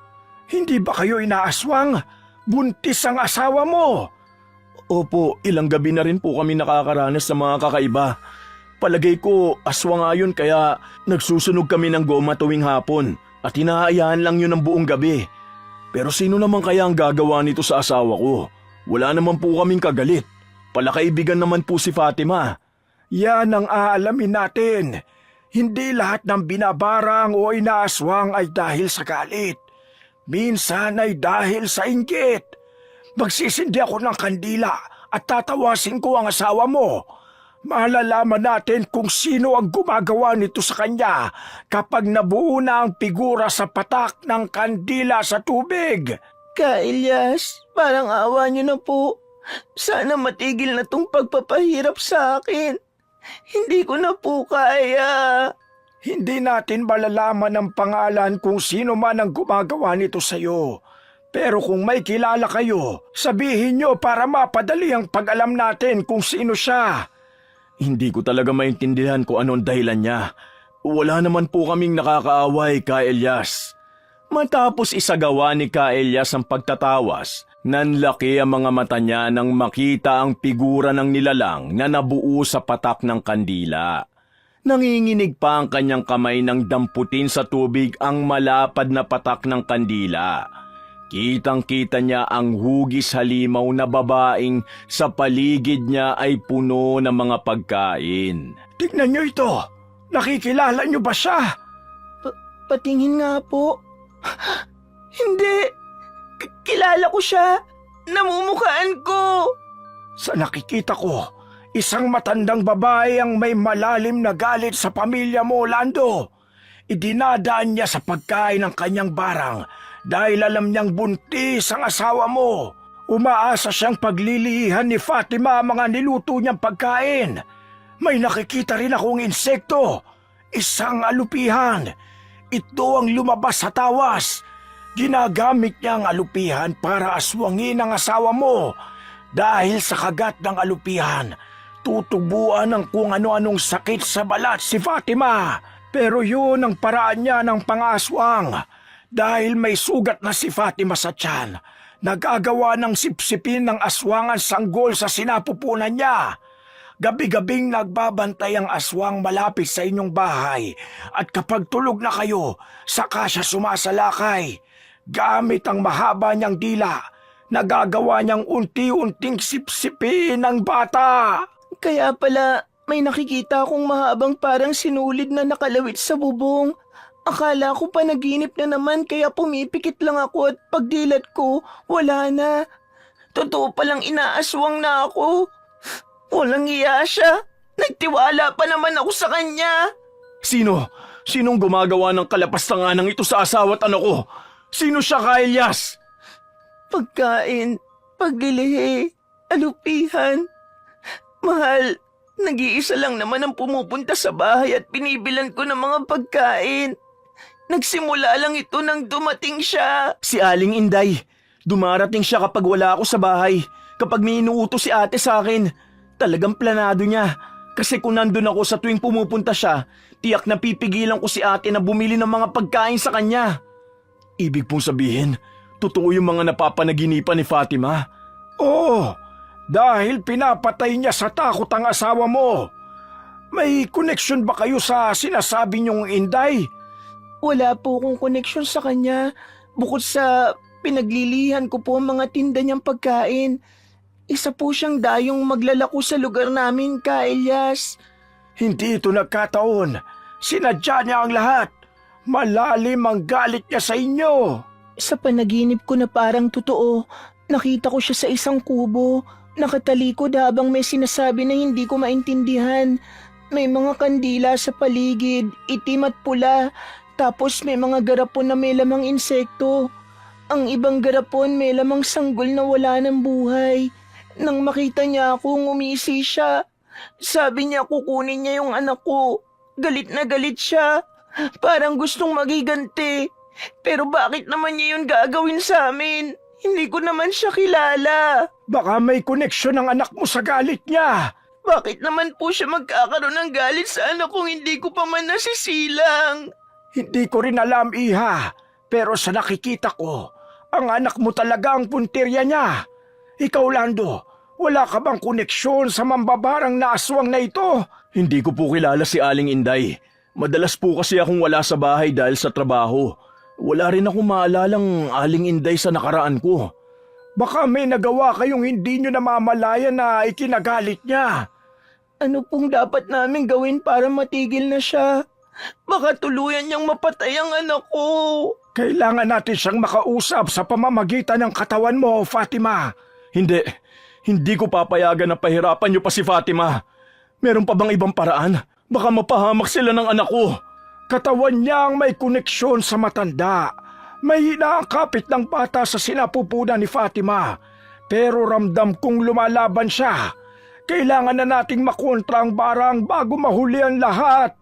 S5: Hindi ba kayo inaaswang? Buntis ang asawa mo.
S4: Opo, ilang gabi na rin po kami nakakaranas sa mga kakaiba. Palagay ko, aswang nga yun kaya nagsusunog kami ng goma tuwing hapon at hinahayaan lang yun ng buong gabi. Pero sino naman kaya ang gagawa nito sa asawa ko? Wala naman po kaming kagalit. Palakaibigan naman po si Fatima.
S5: Yan ang aalamin natin. Hindi lahat ng binabarang o inaaswang ay dahil sa galit. Minsan ay dahil sa inggit. Magsisindi ako ng kandila at tatawasin ko ang asawa mo. Malalaman natin kung sino ang gumagawa nito sa kanya kapag nabuo na ang figura sa patak ng kandila sa tubig.
S3: Kaelyas, parang awa niyo na po. Sana matigil na tong pagpapahirap sa akin. Hindi ko na po kaya.
S5: Hindi natin malalaman ang pangalan kung sino man ang gumagawa nito sa'yo. Pero kung may kilala kayo, sabihin nyo para mapadali ang pag-alam natin kung sino siya.
S4: Hindi ko talaga maintindihan kung anong dahilan niya. Wala naman po kaming nakakaaway, Kaelyas. Matapos isagawa ni Kaelyas ang pagtatawas, nanlaki ang mga mata niya nang makita ang figura ng nilalang na nabuo sa patak ng kandila. Nanginginig pa ang kanyang kamay nang damputin sa tubig ang malapad na patak ng kandila. Kitang-kita niya ang hugis halimaw na babaeng sa paligid niya ay puno ng mga pagkain.
S5: Tignan nyo ito. Nakikilala nyo ba siya?
S3: Patingin nga po. Hindi. Kilala ko siya. Namumukhaan ko.
S5: Sa nakikita ko, isang matandang babae ang may malalim na galit sa pamilya mo, Lando. Idinadaan niya sa pagkain ng kanyang barang dahil alam niyang buntis ang asawa mo. Umaasa siyang paglilihan ni Fatima ang mga niluto niyang pagkain. May nakikita rin akong insekto, isang alupihan. Ito ang lumabas sa tawas. Ginagamit niya ang alupihan para aswangin ang asawa mo. Dahil sa kagat ng alupihan, tutubuan ng kung ano-anong sakit sa balat si Fatima. Pero yun ang paraan niya ng pangaswang. Dahil may sugat na si Fatima sa tiyan, Nagagawa ng sipsipin ng aswangan sanggol sa sinapupunan niya. Gabi-gabing nagbabantay ang aswang malapit sa inyong bahay at kapag tulog na kayo, saka siya sumasalakay. Gamit ang mahaba niyang dila, nagagawa niyang unti-unting sipsipin ng bata.
S3: Kaya pala, may nakikita akong mahabang parang sinulid na nakalawit sa bubong. Akala ko panaginip na naman kaya pumipikit lang ako at pagdilat ko, wala na. Totoo palang inaaswang na ako. Walang iya siya. Nagtiwala pa naman ako sa kanya.
S1: Sino? Sinong gumagawa ng kalapastanganang ito sa asawa at anak ko? Sino siya, Kaelyas?
S3: Pagkain, paglilihi, alupihan. Mahal, nag-iisa lang naman ang pumupunta sa bahay at binibilan ko ng mga pagkain. Nagsimula lang ito nang dumating siya.
S1: Si Aling Inday. Dumarating siya kapag wala ako sa bahay. Kapag may inuutos si ate sa akin. Talagang planado niya. Kasi kung nandun ako sa tuwing pumupunta siya, tiyak na pipigilan ko si ate na bumili ng mga pagkain sa kanya. Ibig pong sabihin, totoo yung mga napapanaginipan ni Fatima.
S5: Oo, dahil pinapatay niya sa takot ang asawa mo. May koneksyon ba kayo sa sinasabi niyong Inday?
S3: Wala po akong koneksyon sa kanya. Bukod sa pinaglilihan ko po ang mga tinda niyang pagkain. Isa po siyang dayong maglalako sa lugar namin, Kaelyas.
S5: Hindi ito nagkataon. Sinadya niya ang lahat. Malalim ang galit niya sa inyo.
S3: Sa panaginip ko na parang totoo, nakita ko siya sa isang kubo. Nakatalikod habang may sinasabi na hindi ko maintindihan. May mga kandila sa paligid, itim at pula. Tapos may mga garapon na may lamang insekto. Ang ibang garapon may lamang sanggol na wala ng buhay. Nang makita niya ako, ngumisi siya. Sabi niya kukunin niya yung anak ko. Galit na galit siya. Parang gustong magiganti. Pero bakit naman niya yun gagawin sa amin? Hindi ko naman siya kilala.
S5: Baka may koneksyon ang anak mo sa galit niya.
S3: Bakit naman po siya magkakaroon ng galit sa anak kung hindi ko pa man nasisilang?
S5: Hindi ko rin alam, Iha. Pero sa nakikita ko, ang anak mo talaga ang puntirya niya. Ikaw, Lando, wala ka bang koneksyon sa mambabarang na aswang na ito?
S1: Hindi ko po kilala si Aling Inday. Madalas po kasi akong wala sa bahay dahil sa trabaho. Wala rin akong maalalang Aling Inday sa nakaraan ko.
S5: Baka may nagawa kayong hindi nyo namamalayan na ikinagalit niya.
S3: Ano pong dapat namin gawin para matigil na siya? Baka tuluyan niyang mapatay ang anak ko.
S5: Kailangan natin siyang makausap sa pamamagitan ng katawan mo, Fatima.
S1: Hindi ko papayagan na pahirapan niyo pa si Fatima. Meron pa bang ibang paraan? Baka mapahamak sila ng anak ko.
S5: Katawan niya ang may koneksyon sa matanda. May inaakapit ng bata sa sinapupunan ni Fatima. Pero ramdam kong lumalaban siya. Kailangan na nating makontra ang barang bago mahuli ang lahat.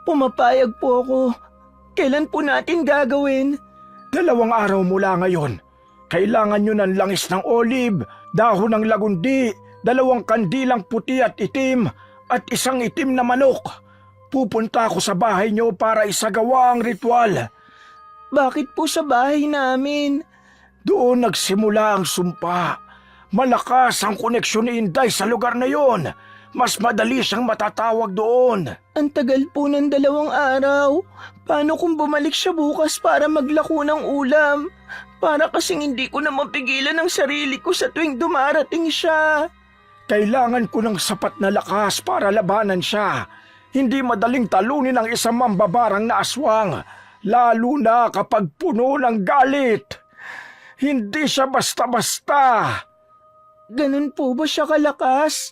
S3: Pumapayag po ako. Kailan po natin gagawin?
S5: 2 araw mula ngayon. Kailangan nyo ng langis ng olive, dahon ng lagundi, 2 kandilang puti at itim, at 1 itim na manok. Pupunta ako sa bahay nyo para isagawa ang ritual.
S3: Bakit po sa bahay namin?
S5: Doon nagsimula ang sumpa. Malakas ang koneksyon ni Inday sa lugar na yon. Mas madali siyang matatawag doon.
S3: Ang tagal po ng 2 araw. Paano kung bumalik siya bukas para maglako ng ulam? Para kasing hindi ko na mapigilan ang sarili ko sa tuwing dumarating siya.
S5: Kailangan ko ng sapat na lakas para labanan siya. Hindi madaling talunin ang isang mambabarang na aswang, lalo na kapag puno ng galit. Hindi siya basta-basta.
S3: Ganun po ba siya kalakas?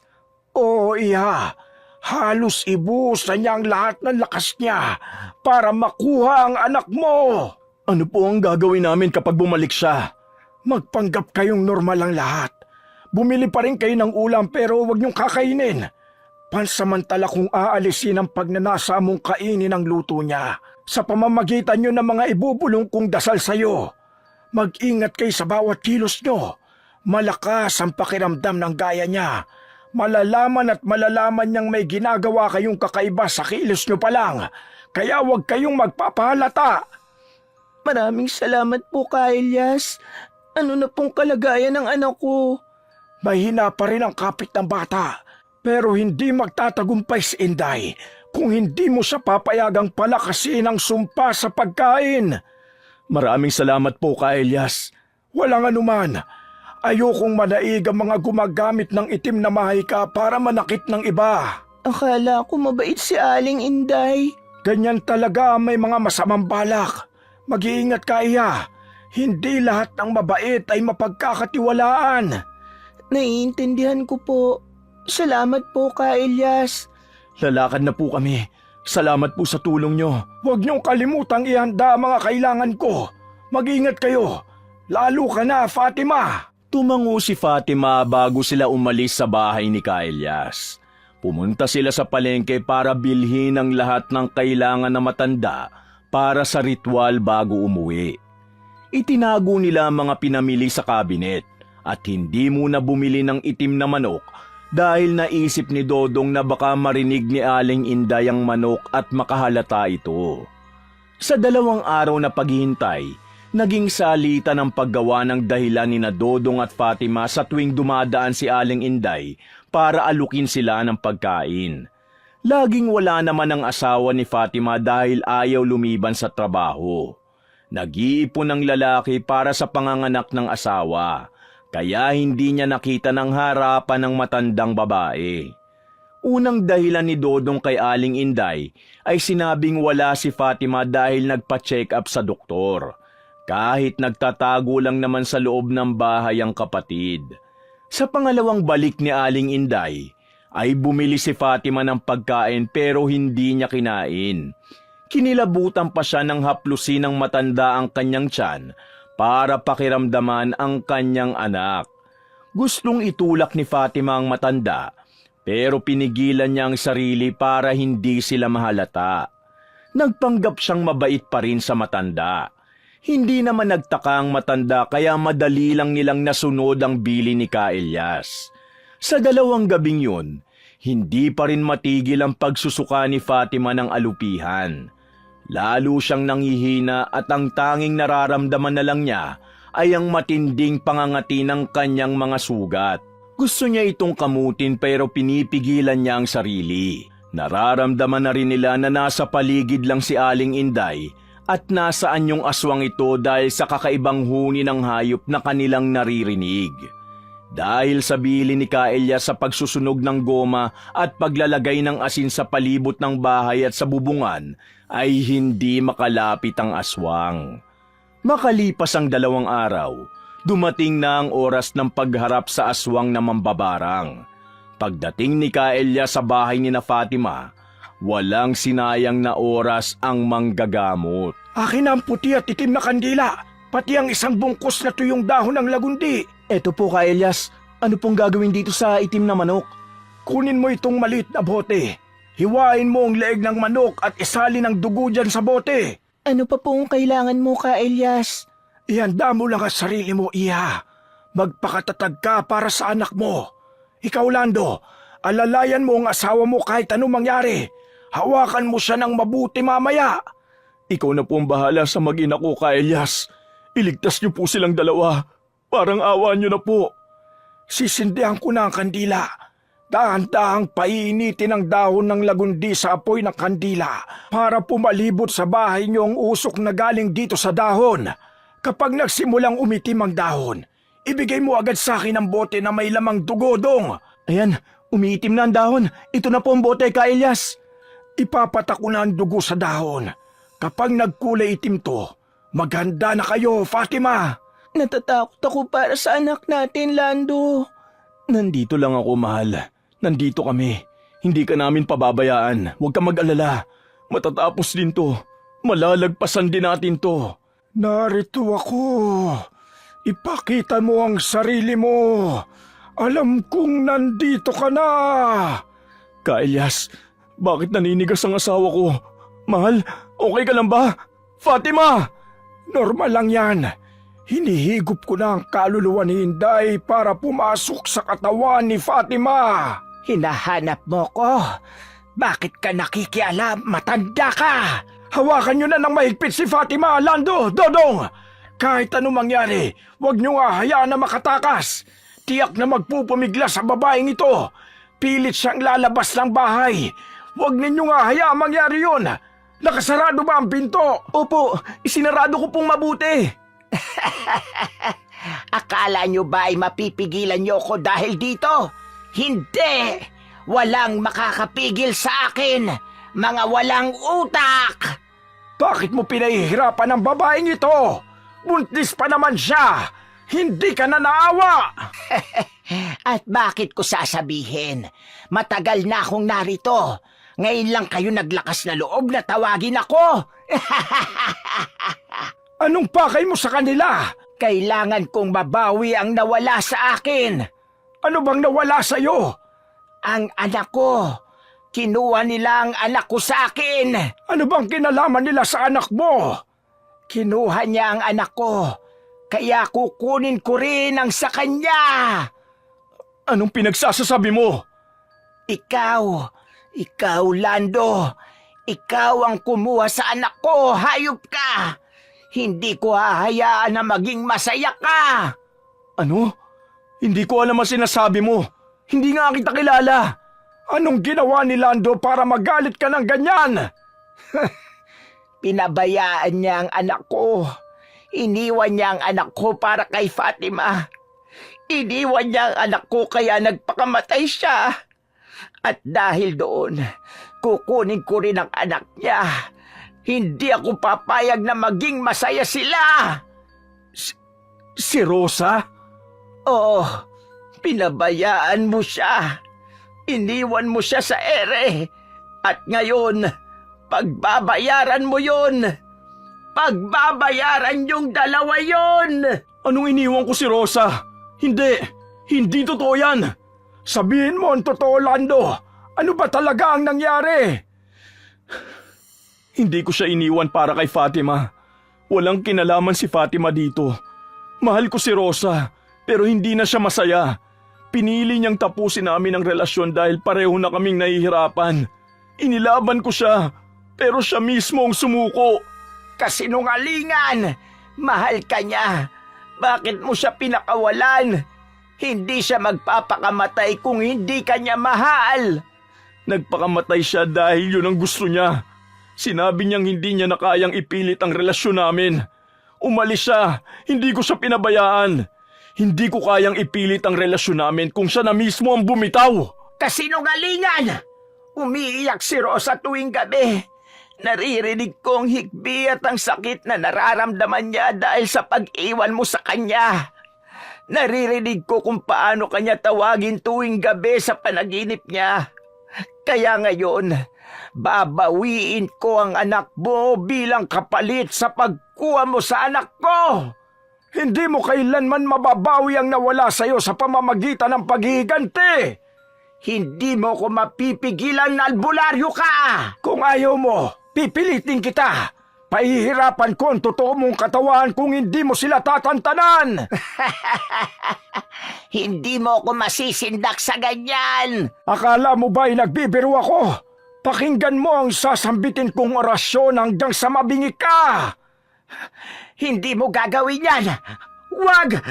S5: Oo, Iha. Halos ibuhos na niya ang lahat ng lakas niya para makuha ang anak mo.
S1: Ano po ang gagawin namin kapag bumalik siya?
S5: Magpanggap kayong normal ang lahat. Bumili pa rin kayo ng ulam pero huwag niyong kakainin. Pansamantala kung aalisin ang pagnanasa mong kainin ang luto niya sa pamamagitan niyo ng mga ibubulong kong dasal sa'yo. Mag-ingat kayo sa bawat kilos niyo. Malakas ang pakiramdam ng gaya niya. Malalaman at malalaman niyang may ginagawa kayong kakaiba sa kilos niyo pa lang. Kaya huwag kayong magpapahalata.
S3: Maraming salamat po, Kaelyas. Ano na pong kalagayan ng anak ko?
S5: Mahina pa rin ang kapit ng bata, pero hindi magtatagumpay si Inday kung hindi mo siya papayagang palakasin ang sumpa sa pagkain.
S4: Maraming salamat po, Ka Elias.
S5: Walang anuman. Ayokong manaig ang mga gumagamit ng itim na mahika para manakit ng iba.
S3: Akala ko mabait si Aling Inday.
S5: Ganyan talaga may mga masamang balak. Mag-iingat ka, Iya. Hindi lahat ng mabait ay mapagkakatiwalaan.
S3: Naiintindihan ko po. Salamat po, Ka Elias.
S4: Lalakad na po kami. Salamat po sa tulong nyo.
S5: Huwag niyong kalimutang ihanda ang mga kailangan ko. Mag-ingat kayo. Lalo ka na, Fatima.
S1: Tumango si Fatima bago sila umalis sa bahay ni Ka Elias. Pumunta sila sa palengke para bilhin ang lahat ng kailangan na matanda para sa ritual bago umuwi. Itinago nila ang mga pinamili sa kabinet at hindi muna bumili ng itim na manok dahil naisip ni Dodong na baka marinig ni Aling Inday ang manok at makahalata ito. Sa 2 araw na paghihintay, naging salitan ang paggawa ng dahilan ni Dodong at Fatima sa tuwing dumadaan si Aling Inday para alukin sila ng pagkain. Laging wala naman ang asawa ni Fatima dahil ayaw lumiban sa trabaho. Nag-iipon ang lalaki para sa panganganak ng asawa. Kaya hindi niya nakita ng harapan ng matandang babae. Unang dahilan ni Dodong kay Aling Inday ay sinabing wala si Fatima dahil nagpa-check up sa doktor. Kahit nagtatago lang naman sa loob ng bahay ang kapatid. Sa pangalawang balik ni Aling Inday, ay bumili si Fatima ng pagkain pero hindi niya kinain. Kinilabutan pa siya ng haplusin ng matanda ang kanyang tiyan para pakiramdaman ang kanyang anak. Gustong itulak ni Fatima ang matanda, pero pinigilan niya ang sarili para hindi sila mahalata. Nagpanggap siyang mabait pa rin sa matanda. Hindi naman nagtaka ang matanda kaya madali lang nilang nasunod ang bili ni Ka Elias. Sa 2 gabing yun, hindi pa rin matigil ang pagsusuka ni Fatima ng alupihan. Lalo siyang nanghihina at ang tanging nararamdaman na lang niya ay ang matinding pangangati ng kanyang mga sugat. Gusto niya itong kamutin pero pinipigilan niya ang sarili. Nararamdaman na rin nila na nasa paligid lang si Aling Inday at nasaan yung aswang ito dahil sa kakaibang huni ng hayop na kanilang naririnig. Dahil sa bili ni Ka Elias sa pagsusunog ng goma at paglalagay ng asin sa palibot ng bahay at sa bubungan, ay hindi makalapit ang aswang. Makalipas ang 2 araw, dumating na ang oras ng pagharap sa aswang na mambabarang. Pagdating ni Ka Elias sa bahay ni Fatima, walang sinayang na oras ang manggagamot.
S5: Akin ang puti at itim na kandila, pati ang isang bungkus na tuyong dahon ng lagundi.
S4: Eto po, Ka Elias. Ano pong gagawin dito sa itim na manok?
S5: Kunin mo itong maliit na bote. Hiwain mo ang leeg ng manok at isalin ang dugo dyan sa bote.
S3: Ano pa pong kailangan mo, Ka Elias?
S5: Ihanda mo lang ang sarili mo, Iha. Magpakatatag ka para sa anak mo. Ikaw, Lando, alalayan mo ang asawa mo kahit anong mangyari. Hawakan mo siya ng mabuti mamaya.
S4: Ikaw na po ang bahala sa mag-ina ko, Ka Elias. Iligtas niyo po silang 2. Parang awa niyo na po.
S5: Sisindihan ko na ang kandila. Dahan-dahang painitin ang dahon ng lagundi sa apoy ng kandila para pumalibot sa bahay niyo ang usok na galing dito sa dahon. Kapag nagsimulang umitim ang dahon, ibigay mo agad sa akin ang bote na may lamang dugo, Dong.
S4: Ayan, umiitim na ang dahon. Ito na po ang bote, Ka Elias.
S5: Ipapatak ko na ang dugo sa dahon. Kapag nagkulay itim to, maghanda na kayo, Fatima.
S3: Natatakot ako para sa anak natin, Lando.
S4: Nandito lang ako, mahal. Nandito kami. Hindi ka namin pababayaan. Huwag ka mag-alala. Matatapos din to. Malalagpasan din natin to.
S5: Narito ako. Ipakita mo ang sarili mo. Alam kong nandito ka na.
S4: Ka Elias, bakit naninigas ang asawa ko? Mahal, okay ka lang ba? Fatima!
S5: Normal lang yan. Hinihigop ko na ang kaluluwa ni Inday para pumasok sa katawan ni Fatima.
S2: Hinahanap mo ko? Bakit ka nakikialam? Matanda ka!
S5: Hawakan nyo na ng mahigpit si Fatima, Lando, Dodong! Kahit ano mangyari, huwag niyo nga hayaan na makatakas. Tiyak na magpupumigla sa babaeng ito. Pilit siyang lalabas ng bahay. Huwag ninyo nga hayaan mangyari yun. Nakasarado ba ang pinto?
S4: Opo, isinarado ko pong mabuti.
S2: Akala nyo ba ay mapipigilan nyo ko dahil dito? Hindi! Walang makakapigil sa akin! Mga walang utak!
S5: Bakit mo pinahihirapan ang babaeng ito? Buntis pa naman siya! Hindi ka na naawa!
S2: At bakit ko sasabihin? Matagal na akong narito. Ngayon lang kayo naglakas na loob na tawagin ako.
S5: Anong pakay mo sa kanila?
S2: Kailangan kong mabawi ang nawala sa akin.
S5: Ano bang nawala sa'yo?
S2: Ang anak ko. Kinuha nila ang anak ko sa akin.
S5: Ano bang kinalaman nila sa anak mo?
S2: Kinuha niya ang anak ko. Kaya kukunin ko rin ang sa kanya.
S4: Anong pinagsasasabi mo?
S2: Ikaw, Lando. Ikaw ang kumuha sa anak ko, hayop ka. Hindi ko hahayaan na maging masaya ka.
S4: Ano? Hindi ko alam ang sinasabi mo. Hindi nga kita kilala.
S5: Anong ginawa ni Lando para magalit ka ng ganyan?
S2: Pinabayaan niya ang anak ko. Iniwan niya ang anak ko para kay Fatima. Iniwan niya ang anak ko kaya nagpakamatay siya. At dahil doon, kukunin ko rin ang anak niya. Hindi ako papayag na maging masaya sila.
S4: Si Rosa?
S2: Oo, pinabayaan mo siya. Iniwan mo siya sa ere. At ngayon, pagbabayaran mo yun. Pagbabayaran yung dalawa yun.
S4: Anong iniwan ko si Rosa? Hindi totoo yan.
S5: Sabihin mo ang totoo, Lando. Ano ba talaga ang nangyari?
S4: Hindi ko siya iniwan para kay Fatima. Walang kinalaman si Fatima dito. Mahal ko si Rosa, pero hindi na siya masaya. Pinili niyang tapusin namin ang relasyon dahil pareho na kaming nahihirapan. Inilaban ko siya, pero siya mismo ang sumuko.
S2: Kasinungalingan! Mahal ka niya. Bakit mo siya pinakawalan? Hindi siya magpapakamatay kung hindi ka niya mahal.
S4: Nagpakamatay siya dahil yun ang gusto niya. Sinabi niyang hindi niya na kayang ipilit ang relasyon namin. Umalis siya, hindi ko siya pinabayaan. Hindi ko kayang ipilit ang relasyon namin kung siya na mismo ang bumitaw.
S2: Kasinungalingan! Umiiyak si Rosa tuwing gabi. Naririnig ko ang hikbi at ang sakit na nararamdaman niya dahil sa pag-iwan mo sa kanya. Naririnig ko kung paano kanya tawagin tuwing gabi sa panaginip niya. Kaya ngayon, babawiin ko ang anak mo bilang kapalit sa pagkuha mo sa anak ko.
S5: Hindi mo kailanman mababawi ang nawala sa'yo sa pamamagitan ng paghihiganti.
S2: Hindi mo ko mapipigilan na albularyo ka!
S5: Kung ayaw mo, pipilitin kita. Pahihirapan ko ang totoo mong katawan kung hindi mo sila tatantanan.
S2: Hindi mo ko masisindak sa ganyan.
S5: Akala mo ba'y nagbibiro ako? Pakinggan mo ang sasambitin kong orasyon hanggang sa mabingi ka.
S2: Hindi mo gagawin yan. Wag!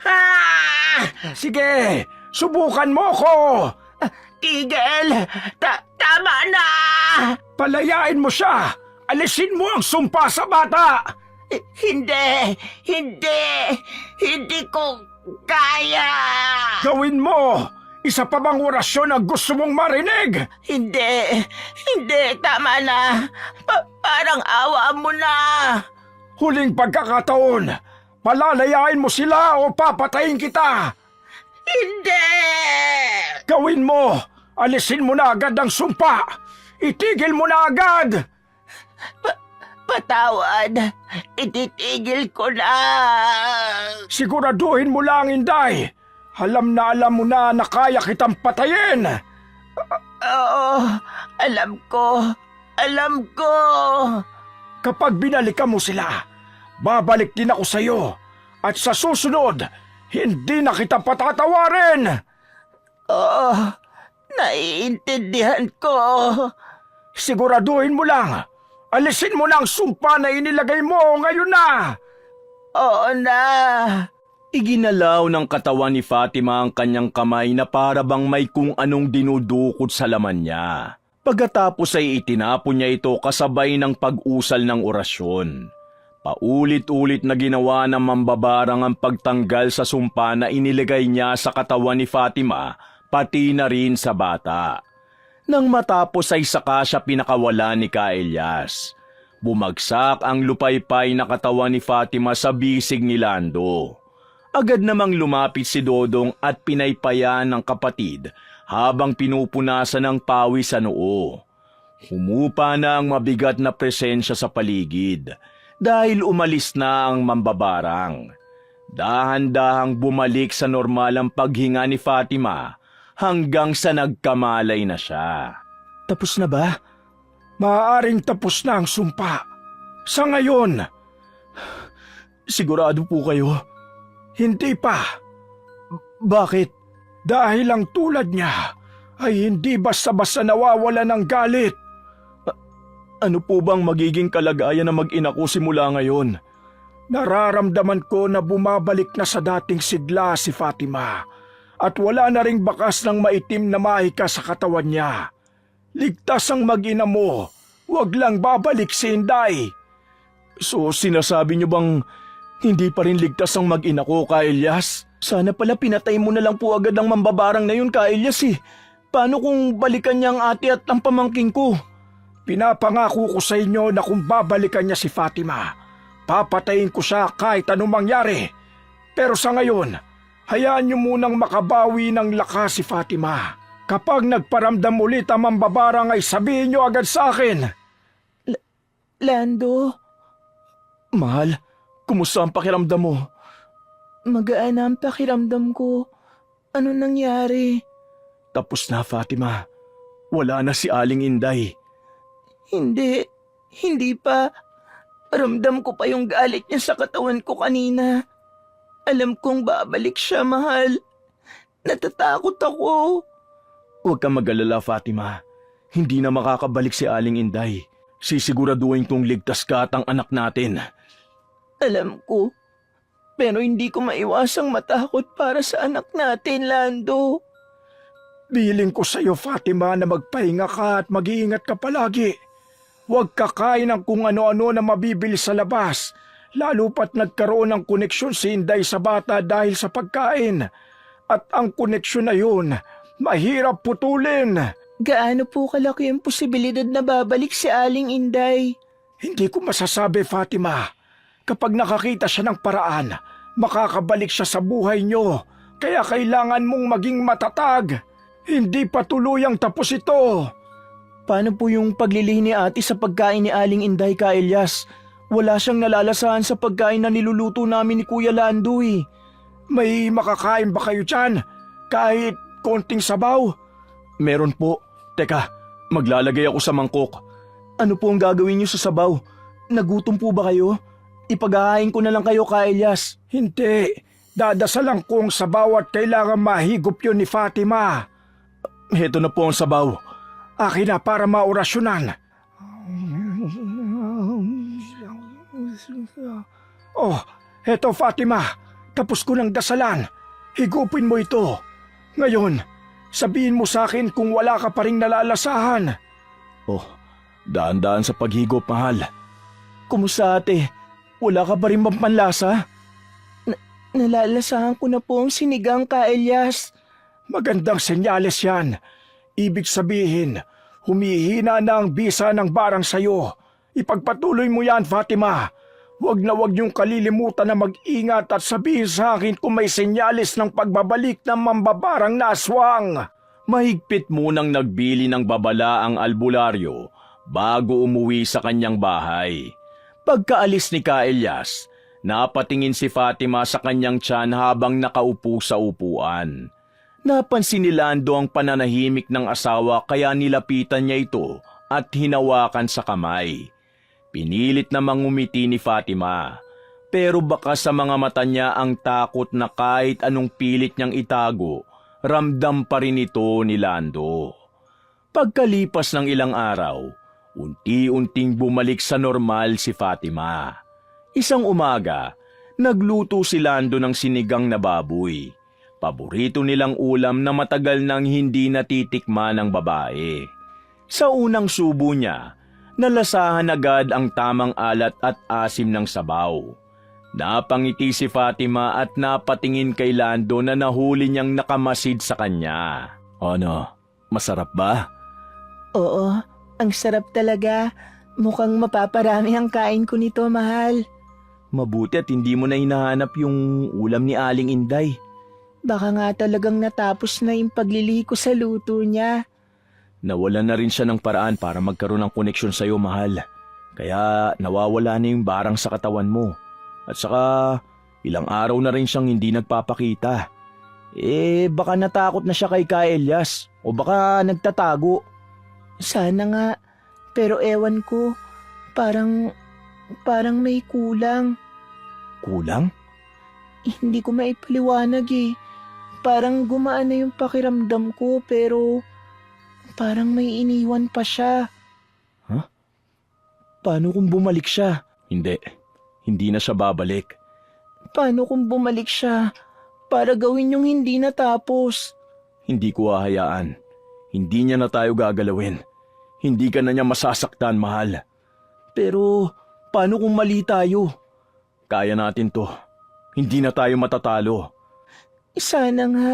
S2: Ah!
S5: Sige, subukan mo ko.
S2: Tigil! Tama na!
S5: Palayain mo siya. Alisin mo ang sumpa sa bata!
S2: Hindi! Hindi ko kaya!
S5: Gawin mo! Isa pa bang orasyon ang gusto mong marinig?
S2: Hindi! Tama na! Parang awa mo na!
S5: Huling pagkakataon, palalayain mo sila o papatayin kita!
S2: Hindi!
S5: Gawin mo! Alisin mo na agad ang sumpa! Itigil mo na agad!
S2: Patawad. Ititigil ko na.
S5: Siguraduhin mo lang, Inday. Alam mo na kaya kitang patayin.
S2: Oo, alam ko.
S5: Kapag binalikan mo sila, babalik din ako sa iyo. At sa susunod, hindi na kita patatawarin.
S2: Oo, naiintindihan ko.
S5: Siguraduhin mo lang. Alisin mo na ang sumpa na inilagay mo ngayon na.
S2: Oo na.
S1: Iginalaw ng katawan ni Fatima ang kanyang kamay na para bang may kung anong dinudukot sa laman niya. Pagkatapos ay itinapon niya ito kasabay ng pag-usal ng orasyon. Paulit-ulit na ginawa ng mambabarang ang pagtanggal sa sumpa na iniligay niya sa katawan ni Fatima, pati na rin sa bata. Nang matapos ay saka siya pinakawala ni Ka-Elias. Bumagsak ang lupaypay na katawan ni Fatima sa bisig ni Lando. Agad namang lumapit si Dodong at pinaypayan ng kapatid habang pinupunasan ng pawis sa noo. Humupa na ang mabigat na presensya sa paligid dahil umalis na ang mambabarang. Dahan-dahang bumalik sa normal ang paghinga ni Fatima hanggang sa nagkamalay na siya.
S4: Tapos na ba?
S5: Maaaring tapos na ang sumpa. Sa ngayon,
S4: Sigurado po kayo?
S5: hindi pa.
S4: Bakit?
S5: Dahil ang tulad niya ay hindi basta-basta nawawala ng galit.
S4: Ano po bang magiging kalagayan ng mag-ina ko simula ngayon?
S5: Nararamdaman ko na bumabalik na sa dating sigla si Fatima at wala na ring bakas ng maitim na mahika sa katawan niya. Ligtas ang mag-ina mo, wag lang babalik si Inday.
S4: So sinasabi niyo bang hindi pa rin ligtas ang mag-ina ko, Ka-Elias? Sana pala pinatay mo na lang po agad ang mambabarang na yun, Ka-Elias eh. Paano kung balikan niya ang ate at ang pamangking ko?
S5: Pinapangako ko sa inyo na kung babalikan niya si Fatima, papatayin ko siya kahit anong mangyari. Pero sa ngayon, hayaan niyo munang makabawi ng lakas si Fatima. Kapag nagparamdam ulit ang mambabarang ay sabihin niyo agad sa akin.
S3: Lando,
S4: Mahal, kumusta ang pakiramdam mo?
S3: magaan na ang pakiramdam ko. Ano nangyari?
S4: Tapos na, Fatima. Wala na si Aling Inday.
S3: Hindi pa. Ramdam ko pa yung galit niya sa katawan ko kanina. Alam kong babalik siya, mahal. Natatakot ako.
S4: Huwag kang mag-alala, Fatima. Hindi na makakabalik si Aling Inday. Sisiguraduhin kong ligtas ka at ang anak natin.
S3: Alam ko. Pero hindi ko maiwasang matakot para sa anak natin, Lando.
S5: Biling ko sa iyo, Fatima, na magpahinga ka at mag-iingat ka palagi. Huwag kakain ng kung ano-ano na mabibili sa labas, lalo pat nagkaroon ng koneksyon si Inday sa bata dahil sa pagkain. At ang koneksyon na yun, mahirap putulin.
S3: Gaano po kalaki ang posibilidad na babalik si Aling Inday?
S5: Hindi ko masasabi, Fatima. Kapag nakakita siya ng paraan, makakabalik siya sa buhay niyo. Kaya kailangan mong maging matatag. Hindi pa tuluyang tapos ito.
S4: Paano po yung paglilihi ni ate sa pagkain ni Aling Inday, Ka-Elias? Wala siyang nalalasahan sa pagkain na niluluto namin ni Kuya Lando eh.
S5: May makakain ba kayo dyan? Kahit konting sabaw?
S4: Meron po. Teka, maglalagay ako sa mangkok. Ano po ang gagawin niyo sa sabaw? Nagutom po ba kayo? Ipaghahain ko na lang kayo, Ka-Elias.
S5: Hindi. Dadasalan kong sabaw at kailangan mahigop yun ni Fatima.
S4: Heto na po ang sabaw.
S5: Akin na para maorasyonan. Oh, heto Fatima. Tapos ko ng dasalan. Higupin mo ito. Ngayon, sabihin mo sa akin kung wala ka pa ring nalalasahan.
S4: Oh, daan-daan sa paghigop, mahal. Kumusta ate? Wala ka pa rin bang panlasa?
S3: Nalalasahan ko na po ang sinigang, Ka-Elias.
S5: Magandang senyales yan. Ibig sabihin, humihina na ang bisa ng barang sayo. Ipagpatuloy mo yan, Fatima. Huwag na huwag niyong kalilimutan na mag-ingat at sabihin sa akin kung may senyales ng pagbabalik ng mambabarang na aswang.
S1: Mahigpit munang nagbili ng babala ang albularyo bago umuwi sa kanyang bahay. Pagkaalis ni Ka-Elias, napatingin si Fatima sa kanyang tiyan habang nakaupo sa upuan. Napansin ni Lando ang pananahimik ng asawa kaya nilapitan niya ito at hinawakan sa kamay. Pinilit na mangumiti ni Fatima, pero baka sa mga mata niya ang takot na kahit anong pilit niyang itago, ramdam pa rin ito ni Lando. Pagkalipas ng ilang araw, unti-unting bumalik sa normal si Fatima. Isang umaga, Nagluto si Lando ng sinigang na baboy. Paborito nilang ulam na matagal nang hindi natitikman ng babae. Sa unang subo niya, nalasahan agad ang tamang alat at asim ng sabaw. Napangiti si Fatima at napatingin kay Lando na nahuli niyang nakamasid sa kanya. Ano, masarap ba?
S3: Oo, ang sarap talaga. Mukhang mapaparami ang kain ko nito, mahal.
S4: Mabuti at hindi mo na hinahanap yung ulam ni Aling Inday.
S3: Baka nga talagang natapos na yung paglilihi ko sa luto niya.
S4: Nawalan na rin siya ng paraan para magkaroon ng koneksyon sa'yo, mahal. Kaya nawawala na yung barang sa katawan mo. At saka ilang araw na rin siyang hindi nagpapakita. Baka natakot na siya kay Ka Elias o baka nagtatago.
S3: Sana nga, pero ewan ko, parang may kulang.
S4: Kulang?
S3: Hindi ko maipaliwanag eh. Parang gumaan na yung pakiramdam ko pero parang may iniwan pa siya.
S4: Paano kung bumalik siya?
S1: Hindi na siya babalik.
S3: Paano kung bumalik siya para gawin yung hindi natapos?
S1: Hindi ko hahayaan. Hindi niya na tayo gagalawin. Hindi ka na niya masasaktan, mahal.
S4: Pero paano kung mali tayo?
S1: Kaya natin to. Hindi na tayo matatalo.
S3: Sana nga.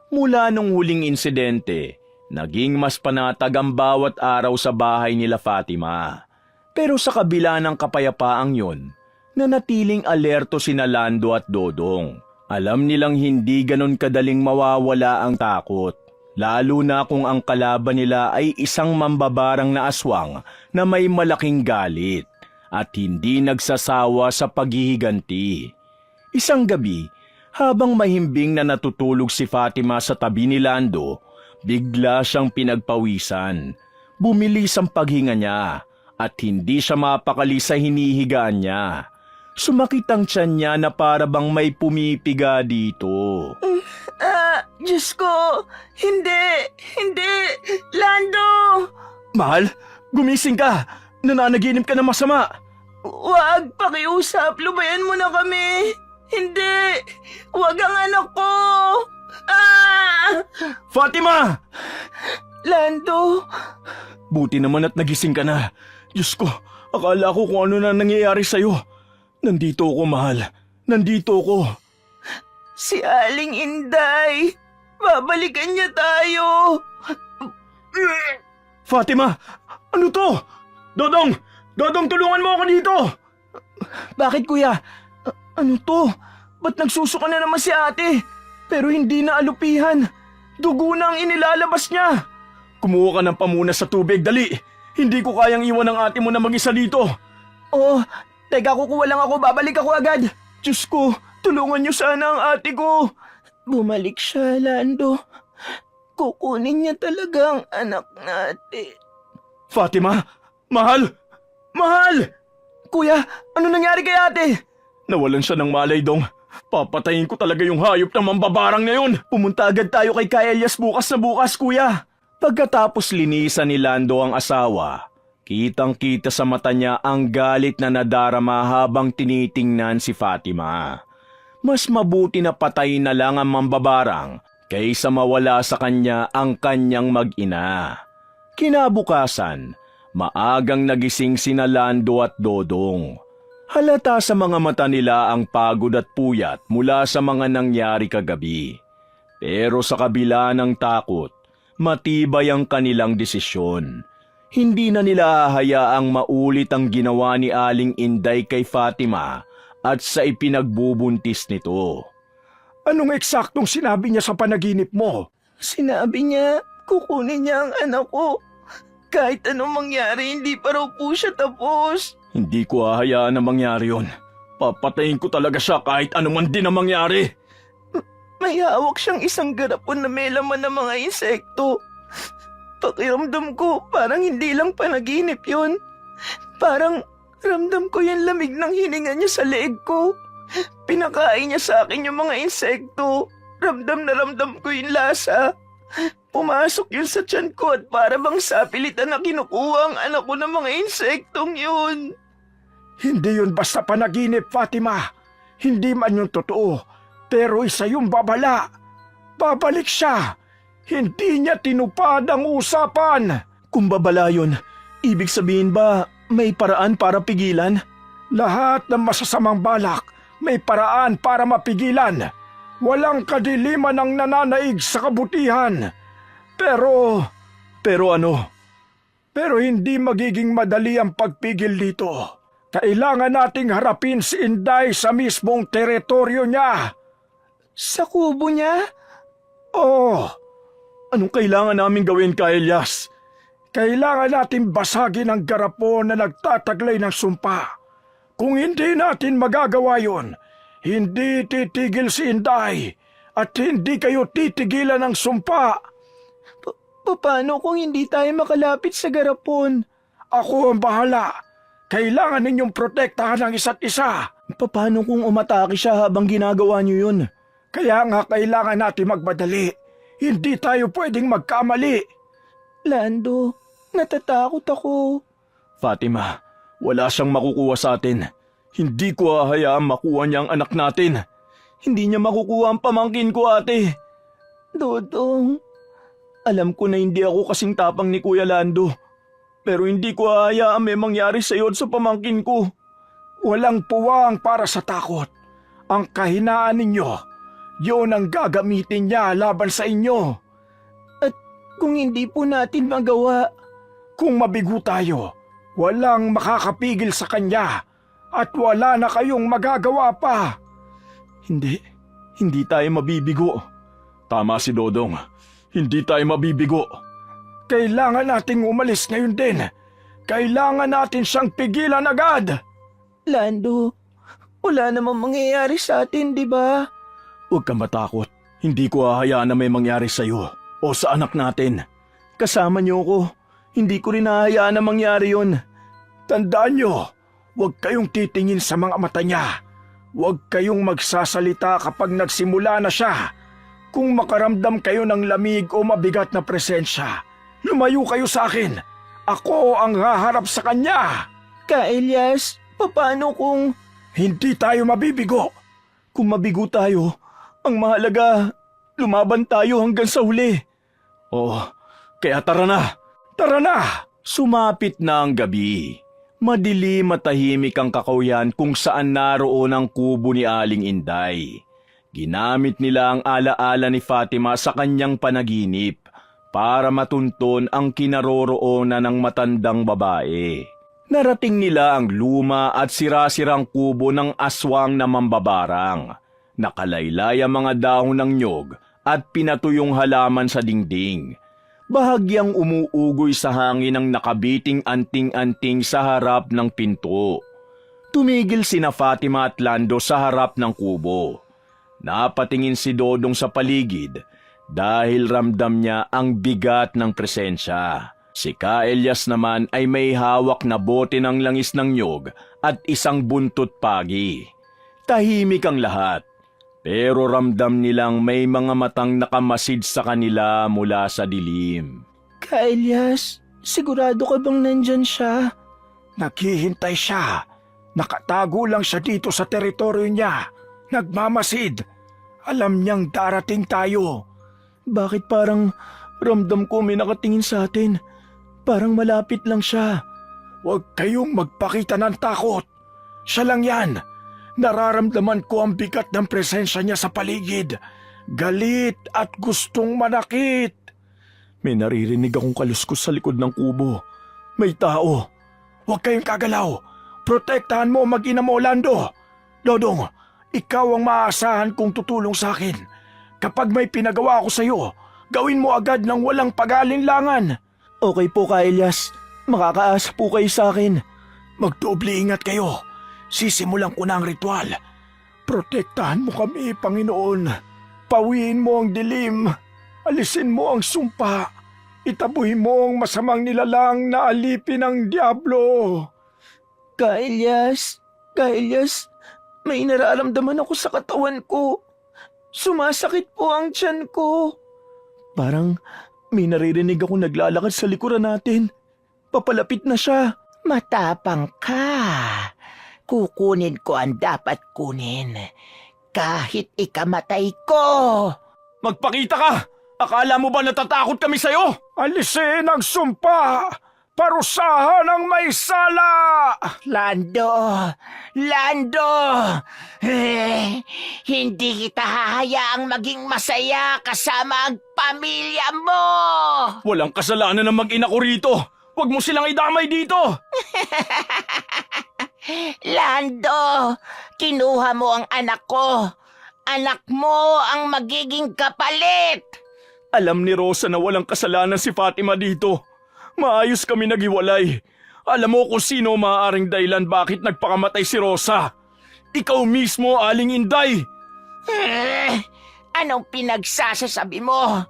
S1: Mula nung huling insidente, naging mas panatag ang bawat araw sa bahay nila Fatima. Pero sa kabila ng kapayapaang yon, nanatiling alerto sina Lando at Dodong. Alam nilang hindi ganon kadaling mawawala ang takot. Lalo na kung ang kalaban nila ay isang mambabarang na aswang na may malaking galit at hindi nagsasawa sa paghihiganti. Isang gabi, habang mahimbing na natutulog si Fatima sa tabi ni Lando, bigla siyang pinagpawisan. Bumilis ang paghinga niya at hindi siya mapakali sa hinihigaan niya. Sumakit ang tiyan niya na para bang may pumipiga dito.
S3: Diyos ko! Hindi! Lando!
S1: Mahal, gumising ka! Nananaginip ka na masama!
S3: Wag! Pakiusap! Lubayan mo na kami! Hindi! Wag ang anak ko!
S1: Fatima!
S3: Lando!
S1: Buti naman at nagising ka na. Diyos ko, akala ko kung ano na nangyayari sa'yo. Nandito ako, mahal. Nandito ako.
S3: Si Aling Inday! Babalikan niya tayo!
S1: Fatima! Ano to? Dodong! Dodong, tulungan mo ako dito!
S3: Bakit kuya? Ano to? Ba't nagsusuka na naman si ate? Pero hindi na alupihan. Dugo na ang inilalabas niya.
S1: Kumuha ka ng pamunas sa tubig, dali! Hindi ko kayang iwan ang ate mo na mag-isa dito.
S3: Oh, teka kukuha lang ako, babalik ako agad.
S1: Diyos ko, tulungan niyo sana ang ate ko.
S3: Bumalik siya, Lando. Kukunin niya talaga ang anak natin.
S1: Fatima! Mahal! Mahal!
S3: Kuya, ano nangyari kay ate?
S1: Nawalan siya ng malay, Dong. Papatayin ko talaga yung hayop ng mambabarang na yun.
S3: Pumunta agad tayo kay Ka Elias bukas na bukas, kuya.
S1: Pagkatapos linisan ni Lando ang asawa, kitang-kita sa mata niya ang galit na nadarama habang tinitingnan si Fatima. Mas mabuti na patay na lang ang mambabarang kaysa mawala sa kanya ang kanyang mag-ina. Kinabukasan, maagang nagising sina Lando at Dodong. Halata sa mga mata nila ang pagod at puyat mula sa mga nangyari kagabi. Pero sa kabila ng takot, matibay ang kanilang desisyon. Hindi na nila hayaang maulit ang ginawa ni Aling Inday kay Fatima at sa ipinagbubuntis nito.
S5: Anong eksaktong sinabi niya sa panaginip mo?
S3: Sinabi niya, kukunin niya ang anak ko. Kahit anong mangyari, hindi pa raw po siya tapos.
S1: Hindi ko hahayaan na mangyari yun. Papatayin ko talaga siya kahit anuman din ang mangyari.
S3: May hawak siyang isang garapon na may laman ng mga insekto. Pakiramdam ko, parang hindi lang panaginip yun. Parang ramdam ko yung lamig ng hininga niya sa leeg ko. Pinakain niya sa akin yung mga insekto. Ramdam na ramdam ko yung lasa. Pumasok yun sa tiyan ko at para bang sapilitan na kinukuha ang anak ko ng mga insektong yun.
S5: Hindi yun basta panaginip, Fatima. Hindi man yung totoo, pero isa yung babala. Babalik siya. Hindi niya tinupad ang usapan.
S4: Kung babala yun, ibig sabihin ba may paraan para pigilan?
S5: Lahat ng masasamang balak may paraan para mapigilan. Walang kadiliman ang nananaig sa kabutihan. Pero
S4: Ano?
S5: Pero hindi magiging madali ang pagpigil dito. Kailangan nating harapin si Inday sa mismong teritoryo niya.
S3: Sa kubo niya?
S5: Oh,
S4: Anong kailangan namin gawin, Ka Elias?
S5: kailangan natin basagin ang garapon na nagtataglay ng sumpa. Kung hindi natin magagawa yon, hindi titigil si Inday at hindi kayo titigilan ng sumpa.
S3: Paano kung hindi tayo makalapit sa garapon?
S5: Ako ang bahala. Kailangan ninyong protektahan ang isa't isa.
S4: Paano kung umatake siya habang ginagawa niyo yun?
S5: Kaya nga kailangan natin magmadali. Hindi tayo pwedeng magkamali.
S3: Lando, natatakot ako.
S4: Fatima, wala siyang makukuha sa atin. Hindi ko hahayaang makuha niya ang anak natin. Hindi niya makukuha ang pamangkin ko, ate.
S3: Dodong,
S4: Alam ko na hindi ako kasing tapang ni Kuya Lando. Pero hindi ko hahayaang may mangyari sa iyo at sa pamangkin ko.
S5: Walang puwang para sa takot. Ang kahinaan ninyo, yun ang gagamitin niya laban sa inyo.
S3: kung hindi po natin magawa,
S5: Kung mabigo tayo, walang makakapigil sa kanya at wala na kayong magagawa pa.
S4: Hindi tayo mabibigo. Tama si Dodong. Hindi tayo mabibigo.
S5: Kailangan nating umalis ngayon din. Kailangan natin siyang pigilan agad.
S3: Lando, wala namang mangyayari sa atin, di ba?
S4: Huwag kang matakot. Hindi ko hahayaan na may mangyari sa iyo o sa anak natin. Kasama niyo ko. Hindi ko rin hahayaan na mangyari yun.
S5: Tandaan nyo, huwag kayong titingin sa mga mata niya. Huwag kayong magsasalita kapag nagsimula na siya. Kung makaramdam kayo ng lamig o mabigat na presensya, lumayo kayo sa akin. Ako ang haharap sa kanya.
S3: Ka Elias, paano kung...
S5: Hindi tayo mabibigo.
S4: Kung mabigo tayo, ang mahalaga, lumaban tayo hanggang sa huli. Kaya tara na!
S5: Tara na!
S4: Sumapit na ang gabi. Madilim at tahimik ang kakawyan kung saan naroon ang kubo ni Aling Inday. Ginamit nila ang alaala ni Fatima sa kanyang panaginip para matunton ang kinaroroonan ng matandang babae. Narating nila ang luma at sira-sirang kubo ng aswang na mambabarang. Nakalaylay ang mga dahon ng nyog at pinatuyong halaman sa dingding. Bahagyang umuugoy sa hangin ang nakabiting anting-anting sa harap ng pinto. Tumigil sina Fatima at Lando sa harap ng kubo. Napatingin si Dodong sa paligid dahil ramdam niya ang bigat ng presensya. Si Ka Elias naman ay may hawak na bote ng langis ng nyog at isang buntot pagi. Tahimik ang lahat, pero ramdam nilang may mga matang nakamasid sa kanila mula sa dilim.
S3: Ka Elias, sigurado ka bang nandyan siya?
S5: Naghihintay siya. Nakatago lang siya dito sa teritoryo niya. Nagmamasid. Alam niyang darating tayo.
S4: Bakit parang ramdam ko may nakatingin sa atin? Parang malapit lang siya.
S5: Huwag kayong magpakita ng takot. Siya lang yan. Nararamdaman ko ang bigat ng presensya niya sa paligid. Galit at gustong manakit.
S4: May naririnig akong kaluskos sa likod ng kubo. May tao.
S5: Huwag kayong kagalaw. Protektahan mo mag-ina mo, Lando. Dodong, ikaw ang maaasahan kung tutulong sa akin. Kapag may pinagawa ako sa iyo, gawin mo agad ng walang pag-aalinlangan.
S4: Okay po, Ka Elias. Makakaasa po kayo sa akin.
S5: Magdoble ingat kayo. Sisimulan ko na ang ritual. Protektahan mo kami, Panginoon. Pawiin mo ang dilim. Alisin mo ang sumpa. Itabuhin mo ang masamang nilalang na alipin ng Diablo.
S3: Ka Elias, may nararamdaman ako sa katawan ko. Sumasakit po ang tiyan ko.
S4: Parang may naririnig ako naglalakad sa likuran natin. Papalapit na siya.
S3: Matapang ka.
S2: Kukunin ko ang dapat kunin. Kahit ikamatay ko.
S4: Magpakita ka! Akala mo ba natatakot kami sa'yo?
S5: Alisin ang sumpa! Parusahan ang may sala!
S2: Lando! Hindi kita hahayaang maging masaya kasama ang pamilya mo!
S4: Walang kasalanan ng mag-ina ko rito! Huwag mo silang idamay dito!
S2: Lando, kinuha mo ang anak ko. Anak mo ang magiging kapalit.
S4: Alam ni Rosa na walang kasalanan si Fatima dito. Maayos kami naghiwalay. Alam mo kung sino maaaring dahilan bakit nagpakamatay si Rosa. Ikaw mismo, Aling Inday.
S2: Anong pinagsasasabi mo?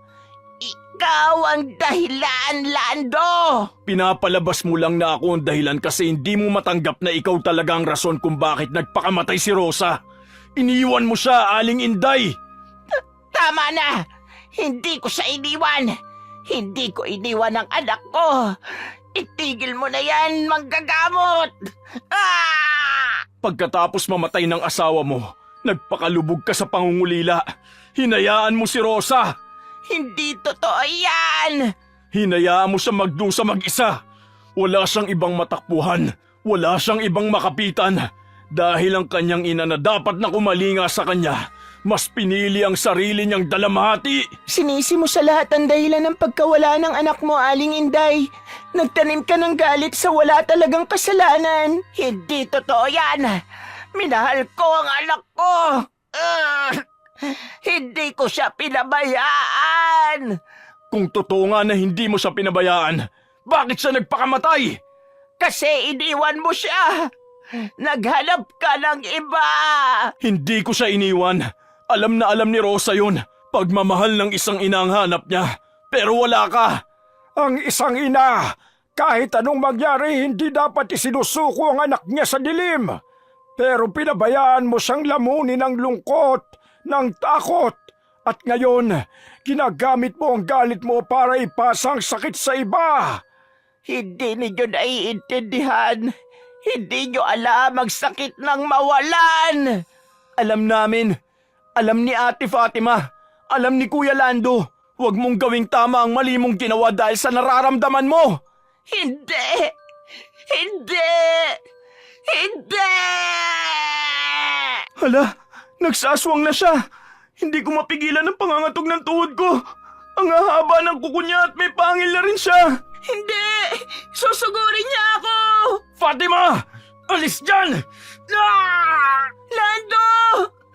S2: Ikaw ang dahilan, Lando!
S4: Pinapalabas mo lang na ako ang dahilan kasi hindi mo matanggap na ikaw talaga ang rason kung bakit nagpakamatay si Rosa. Iniwan mo siya, Aling Inday.
S2: Tama na! Hindi ko siya iniwan! Hindi ko iniwan ang anak ko! Itigil mo na yan, manggagamot!
S4: Pagkatapos mamatay ng asawa mo, nagpakalubog ka sa pangungulila. Hinayaan mo si Rosa.
S2: Hindi totoo yan!
S4: Hinayaan mo siya magdusa mag-isa. Wala siyang ibang matakbuhan. Wala siyang ibang makapitan. Dahil ang kanyang ina na dapat na kumalinga sa kanya, mas pinili ang sarili niyang dalamhati.
S3: Sinisi mo sa lahat ang dahilan ng pagkawala ng anak mo, Aling Inday. Nagtanim ka ng galit sa wala talagang kasalanan.
S2: Hindi totoo yan! Minahal ko ang anak ko! Hindi ko siya pinabayaan!
S4: Kung totoo nga na hindi mo siya pinabayaan, bakit siya nagpakamatay?
S2: Kasi iniwan mo siya! Naghanap ka ng iba!
S4: Hindi ko siya iniwan. Alam na alam ni Rosa yun. Pagmamahal ng isang ina ang hanap niya. Pero wala ka.
S5: Ang isang ina, kahit anong mangyari, hindi dapat isinusuko ang anak niya sa dilim. Pero pinabayaan mo siyang lamunin ng lungkot, ng takot. At ngayon, ginagamit mo ang galit mo para ipasang sakit sa iba.
S2: Hindi ninyo naiintindihan. Hindi nyo alam ang sakit ng mawalan.
S4: Alam namin. Alam ni Ate Fatima. Alam ni Kuya Lando. Huwag mong gawing tama ang mali mong ginawa dahil sa nararamdaman mo.
S2: Hindi! Hindi! Hindi!
S4: Hala, nagsaswang na siya. Hindi ko mapigilan ang pangangatog ng tuhod ko. Ang hahaba ng kuko niya at may pangil na rin siya.
S2: Hindi! Susugurin niya ako!
S4: Fatima! Alis dyan!
S2: Lando!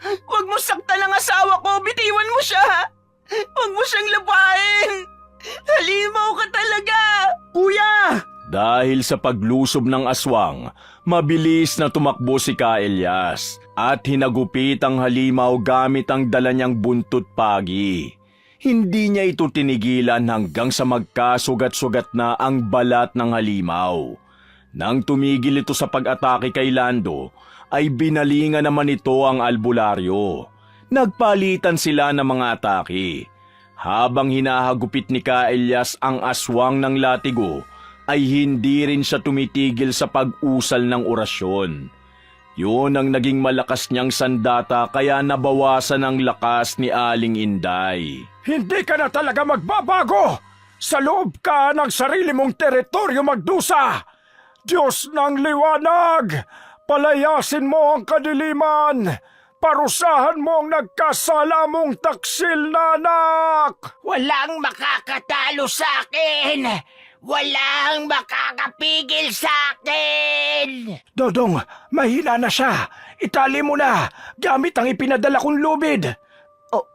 S2: Huwag mo saktan ang asawa ko! Bitiwan mo siya! Huwag mo siyang labahin! Halimaw ka talaga!
S4: Kuya! Dahil sa paglusob ng aswang, mabilis na tumakbo si Ka Elias at hinagupit ang halimaw gamit ang dala niyang buntot pagi. Hindi niya ito tinigilan hanggang sa magkasugat-sugat na ang balat ng halimaw. Nang tumigil ito sa pag-atake kay Lando, ay binalingan naman ito ang albularyo. Nagpalitan sila ng mga atake. Habang hinahagupit ni Ka Elias ang aswang ng latigo, ay hindi rin siya tumitigil sa pag-usal ng orasyon. Yun ang naging malakas niyang sandata kaya nabawasan ang lakas ni Aling Inday.
S5: Hindi ka na talaga magbabago! Sa loob ka ng sarili mong teritoryo magdusa! Diyos ng liwanag! Palayasin mo ang kadiliman! Parusahan mo ang nagkasala mong taksil na anak!
S2: Walang makakatalo sa akin! Walang makakapigil sa akin!
S5: Dodong, mahina na siya. Itali mo na, gamit ang ipinadala kong lubid.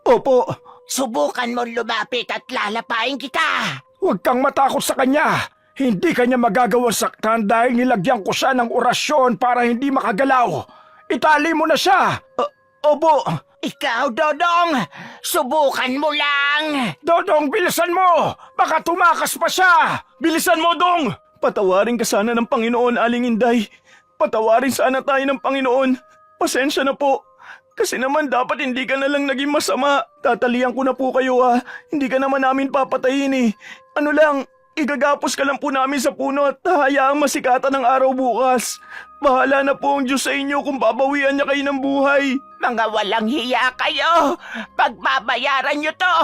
S4: Opo,
S2: Subukan mong lumapit at lalapain kita!
S5: Huwag kang matakot sa kanya. Hindi kanya magagawang saktan dahil nilagyan ko siya ng orasyon para hindi makagalaw. Itali mo na siya.
S4: opo.
S2: Ikaw, Dodong! Subukan mo lang!
S5: Dodong, bilisan mo! Baka tumakas pa siya!
S4: Bilisan mo, Dong! Patawarin ka sana ng Panginoon, Aling Inday. Patawarin sana tayo ng Panginoon. Pasensya na po. Kasi naman dapat hindi ka na lang naging masama. Tatalian ko na po kayo Hindi ka naman namin papatayin Ano lang, igagapos ka lang po namin sa puno at hayaang masikatan ng araw bukas. Bahala na po ang Diyos sa inyo kung babawian niya kayo ng buhay.
S2: Mga walang hiya kayo! Pagbabayaran nyo to!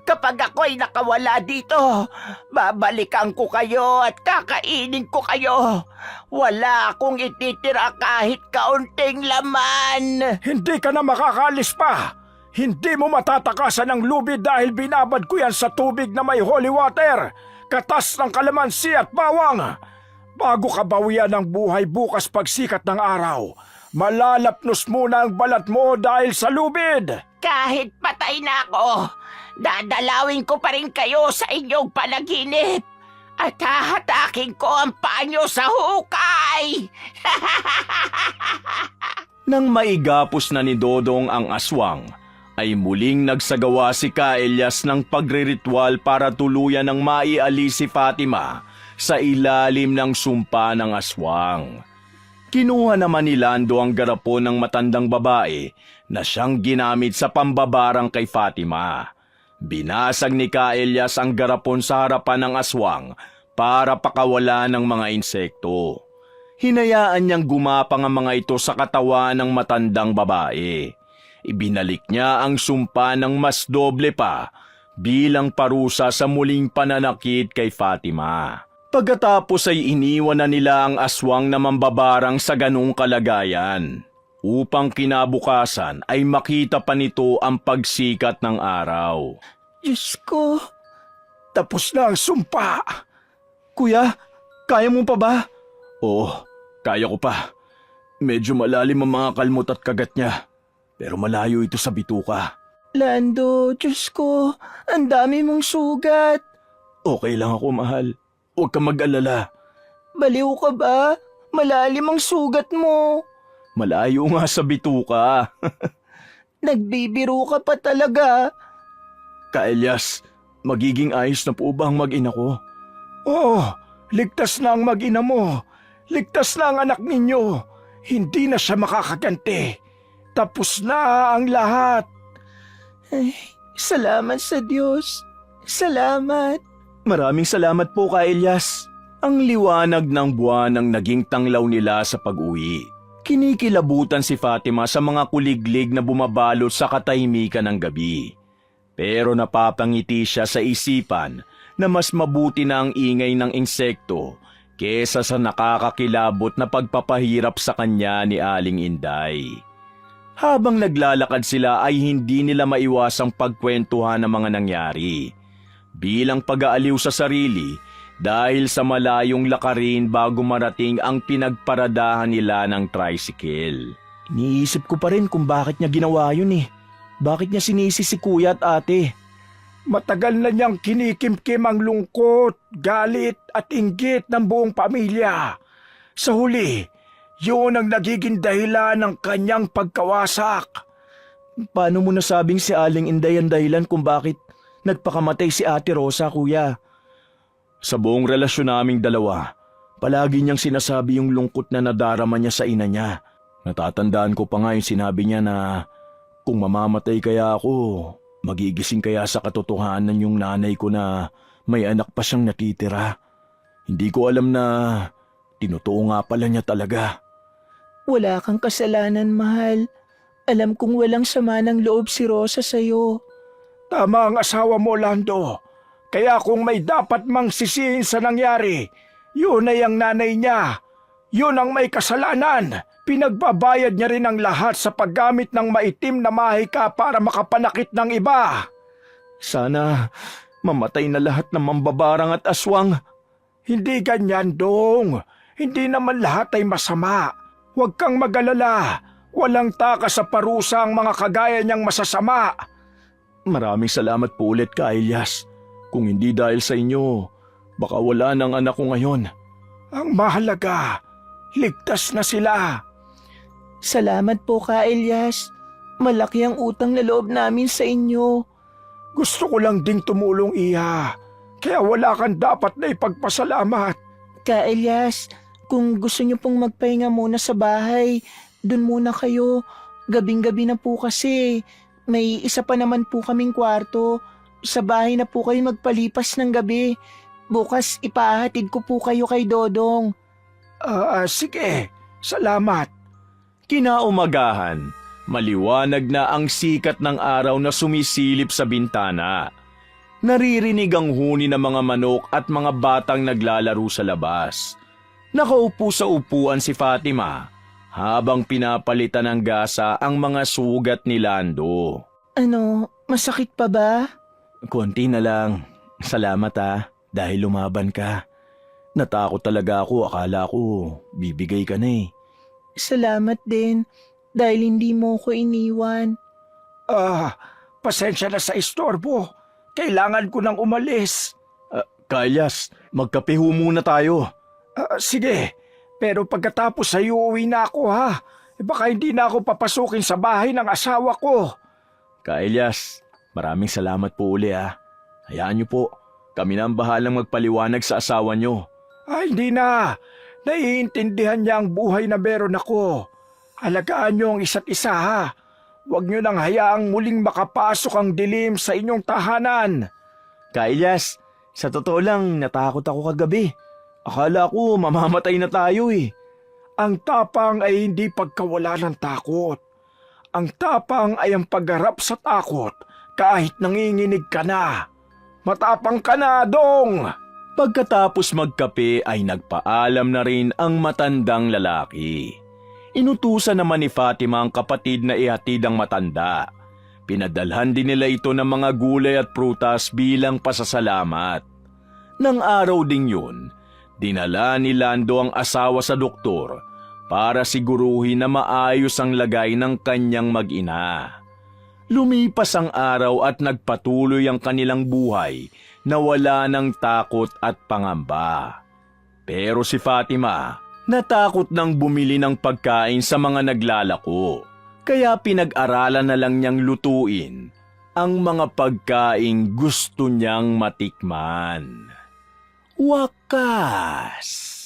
S2: Kapag ako'y nakawala dito, babalikan ko kayo at kakainin ko kayo. Wala akong ititira kahit kaunting laman.
S5: Hindi ka na makakalis pa! Hindi mo matatakasan ng lubid dahil binabad ko yan sa tubig na may holy water, katas ng kalamansi at bawang. Bago ka bawian ng buhay bukas pagsikat ng araw, malalapnos muna ang balat mo dahil sa lubid.
S2: Kahit patay na ako, dadalawin ko pa rin kayo sa inyong panaginip at hahatakin ko ang panyo sa hukay.
S4: Nang maigapos na ni Dodong ang aswang, ay muling nagsagawa si Kaelyas ng pagriritwal para tuluyan ng maialis si Fatima sa ilalim ng sumpa ng aswang. Kinuha naman ni Lando ang garapon ng matandang babae na siyang ginamit sa pambabarang kay Fatima. Binasag ni Kaelyas ang garapon sa harapan ng aswang para pakawala ng mga insekto. Hinayaan niyang gumapang ang mga ito sa katawan ng matandang babae. Ibinalik niya ang sumpa ng mas doble pa bilang parusa sa muling pananakit kay Fatima. Pagkatapos ay iniwan na nila ang aswang na mambabarang sa ganung kalagayan, upang kinabukasan ay makita pa nito ang pagsikat ng araw.
S3: Diyos ko,
S5: Tapos na ang sumpa.
S4: Kuya, kaya mo pa ba? Oo, kaya ko pa. Medyo malalim ang mga kalmot at kagat niya, pero malayo ito sa bituka.
S3: Lando, Diyos ko, ang dami mong sugat.
S4: Okay lang ako, mahal. Huwag kang mag-alala.
S3: Baliw ka ba? Malalim ang sugat mo.
S4: Malayo nga sa bituka.
S3: Nagbibiro ka pa talaga.
S4: Kaelyas, magiging ayos na po ba ang mag-ina ko?
S5: Oh, ligtas na ang mag-ina mo. Ligtas na ang anak ninyo. Hindi na siya makakaganti. Tapos na ang lahat.
S3: Ay, salamat sa Diyos. Salamat.
S4: Maraming salamat po, Kaelyas. Ang liwanag ng buwan ang naging tanglaw nila sa pag-uwi. Kinikilabutan si Fatima sa mga kuliglig na bumabalot sa katahimikan ng gabi. Pero napapangiti siya sa isipan na mas mabuti na ang ingay ng insekto kesa sa nakakakilabot na pagpapahirap sa kanya ni Aling Inday. Habang naglalakad sila ay hindi nila maiwasang pagkwentuhan ng mga nangyari. Bilang pag-aaliw sa sarili dahil sa malayong lakarin bago marating ang pinagparadahan nila ng tricycle. Iniisip ko pa rin kung bakit niya ginawa yun eh. Bakit niya sinisi si kuya at ate?
S5: Matagal na niyang kinikimkim ang lungkot, galit at inggit ng buong pamilya. Sa huli, yun ang nagiging dahilan ng kanyang pagkawasak.
S4: Paano mo nasabing si Aling Inday ang dahilan kung bakit nagpakamatay si Ate Rosa, kuya? Sa buong relasyon naming dalawa, palagi niyang sinasabi yung lungkot na nadarama niya sa ina niya. Natatandaan ko pa nga yung sinabi niya na kung mamamatay kaya ako, magigising kaya sa katotohanan yung nanay ko na may anak pa siyang natitira. Hindi ko alam na tinutuo nga pala niya talaga.
S3: Wala kang kasalanan, mahal. Alam kong walang sama ng loob si Rosa sa'yo.
S5: Tama ang asawa mo, Lando. Kaya kung may dapat mang sisihin sa nangyari, yun ay ang nanay niya. Yun ang may kasalanan. Pinagbabayad niya rin ang lahat sa paggamit ng maitim na mahika para makapanakit ng iba.
S4: Sana mamatay na lahat ng mambabarang at aswang.
S5: Hindi ganyan, Dong. Hindi naman lahat ay masama. Huwag kang mag-alala. Walang takas sa parusa ang mga kagaya niyang masasama.
S4: Maraming salamat po ulit, Kaelyas. Kung hindi dahil sa inyo, baka wala ng anak ko ngayon.
S5: Ang mahalaga, ligtas na sila.
S3: Salamat po, Kaelyas. Malaki ang utang na loob namin sa inyo.
S5: Gusto ko lang ding tumulong, Iha. Kaya wala kang dapat na ipagpasalamat.
S3: Kaelyas, kung gusto niyo pong magpahinga muna sa bahay, dun muna kayo. Gabing-gabi na po kasi. May isa pa naman po kaming kwarto. Sa bahay na po kayo magpalipas ng gabi. Bukas ipahatid ko po kayo kay Dodong.
S5: Sige, salamat.
S1: Kinaumagahan, maliwanag na ang sikat ng araw na sumisilip sa bintana. Naririnig ang huni ng mga manok at mga batang naglalaro sa labas. Nakaupo sa upuan si Fatima habang pinapalitan ng gasa ang mga sugat ni Lando.
S3: Ano, masakit pa ba?
S4: Konti na lang. Salamat dahil lumaban ka. Natakot talaga ako, akala ko bibigay ka na eh.
S3: Salamat din, dahil hindi mo ko iniwan.
S5: Pasensya na sa istorbo. Kailangan ko nang umalis.
S1: Kailas, magkape ho muna tayo.
S5: Sige, pero pagkatapos ay uuwi na ako ha. Baka hindi na ako papasukin sa bahay ng asawa ko.
S1: Kailas, maraming salamat po uli Hayaan niyo po, kami na ang bahalang magpaliwanag sa asawa niyo.
S5: Hindi na. Naiintindihan niya ang buhay na meron ako. Alagaan niyo ang isa't isa ha. Huwag niyo nang hayaang muling makapasok ang dilim sa inyong tahanan.
S4: Kailas, sa totoo lang natakot ako kagabi. Akala ko mamamatay na tayo eh.
S5: Ang tapang ay hindi pagkawala ng takot. Ang tapang ay ang pagharap sa takot kahit nanginginig ka na. Matapang ka na, Dong!
S1: Pagkatapos magkape ay nagpaalam na rin ang matandang lalaki. Inutusan naman ni Fatima ang kapatid na ihatid ang matanda. Pinadalhan din nila ito ng mga gulay at prutas bilang pasasalamat. Nang araw ding yun, dinala ni Lando ang asawa sa doktor para siguruhin na maayos ang lagay ng kanyang mag-ina. Lumipas ang araw at nagpatuloy ang kanilang buhay na wala ng takot at pangamba. Pero si Fatima, natakot nang bumili ng pagkain sa mga naglalako. Kaya pinag-aralan na lang niyang lutuin ang mga pagkaing gusto niyang matikman. Wakas!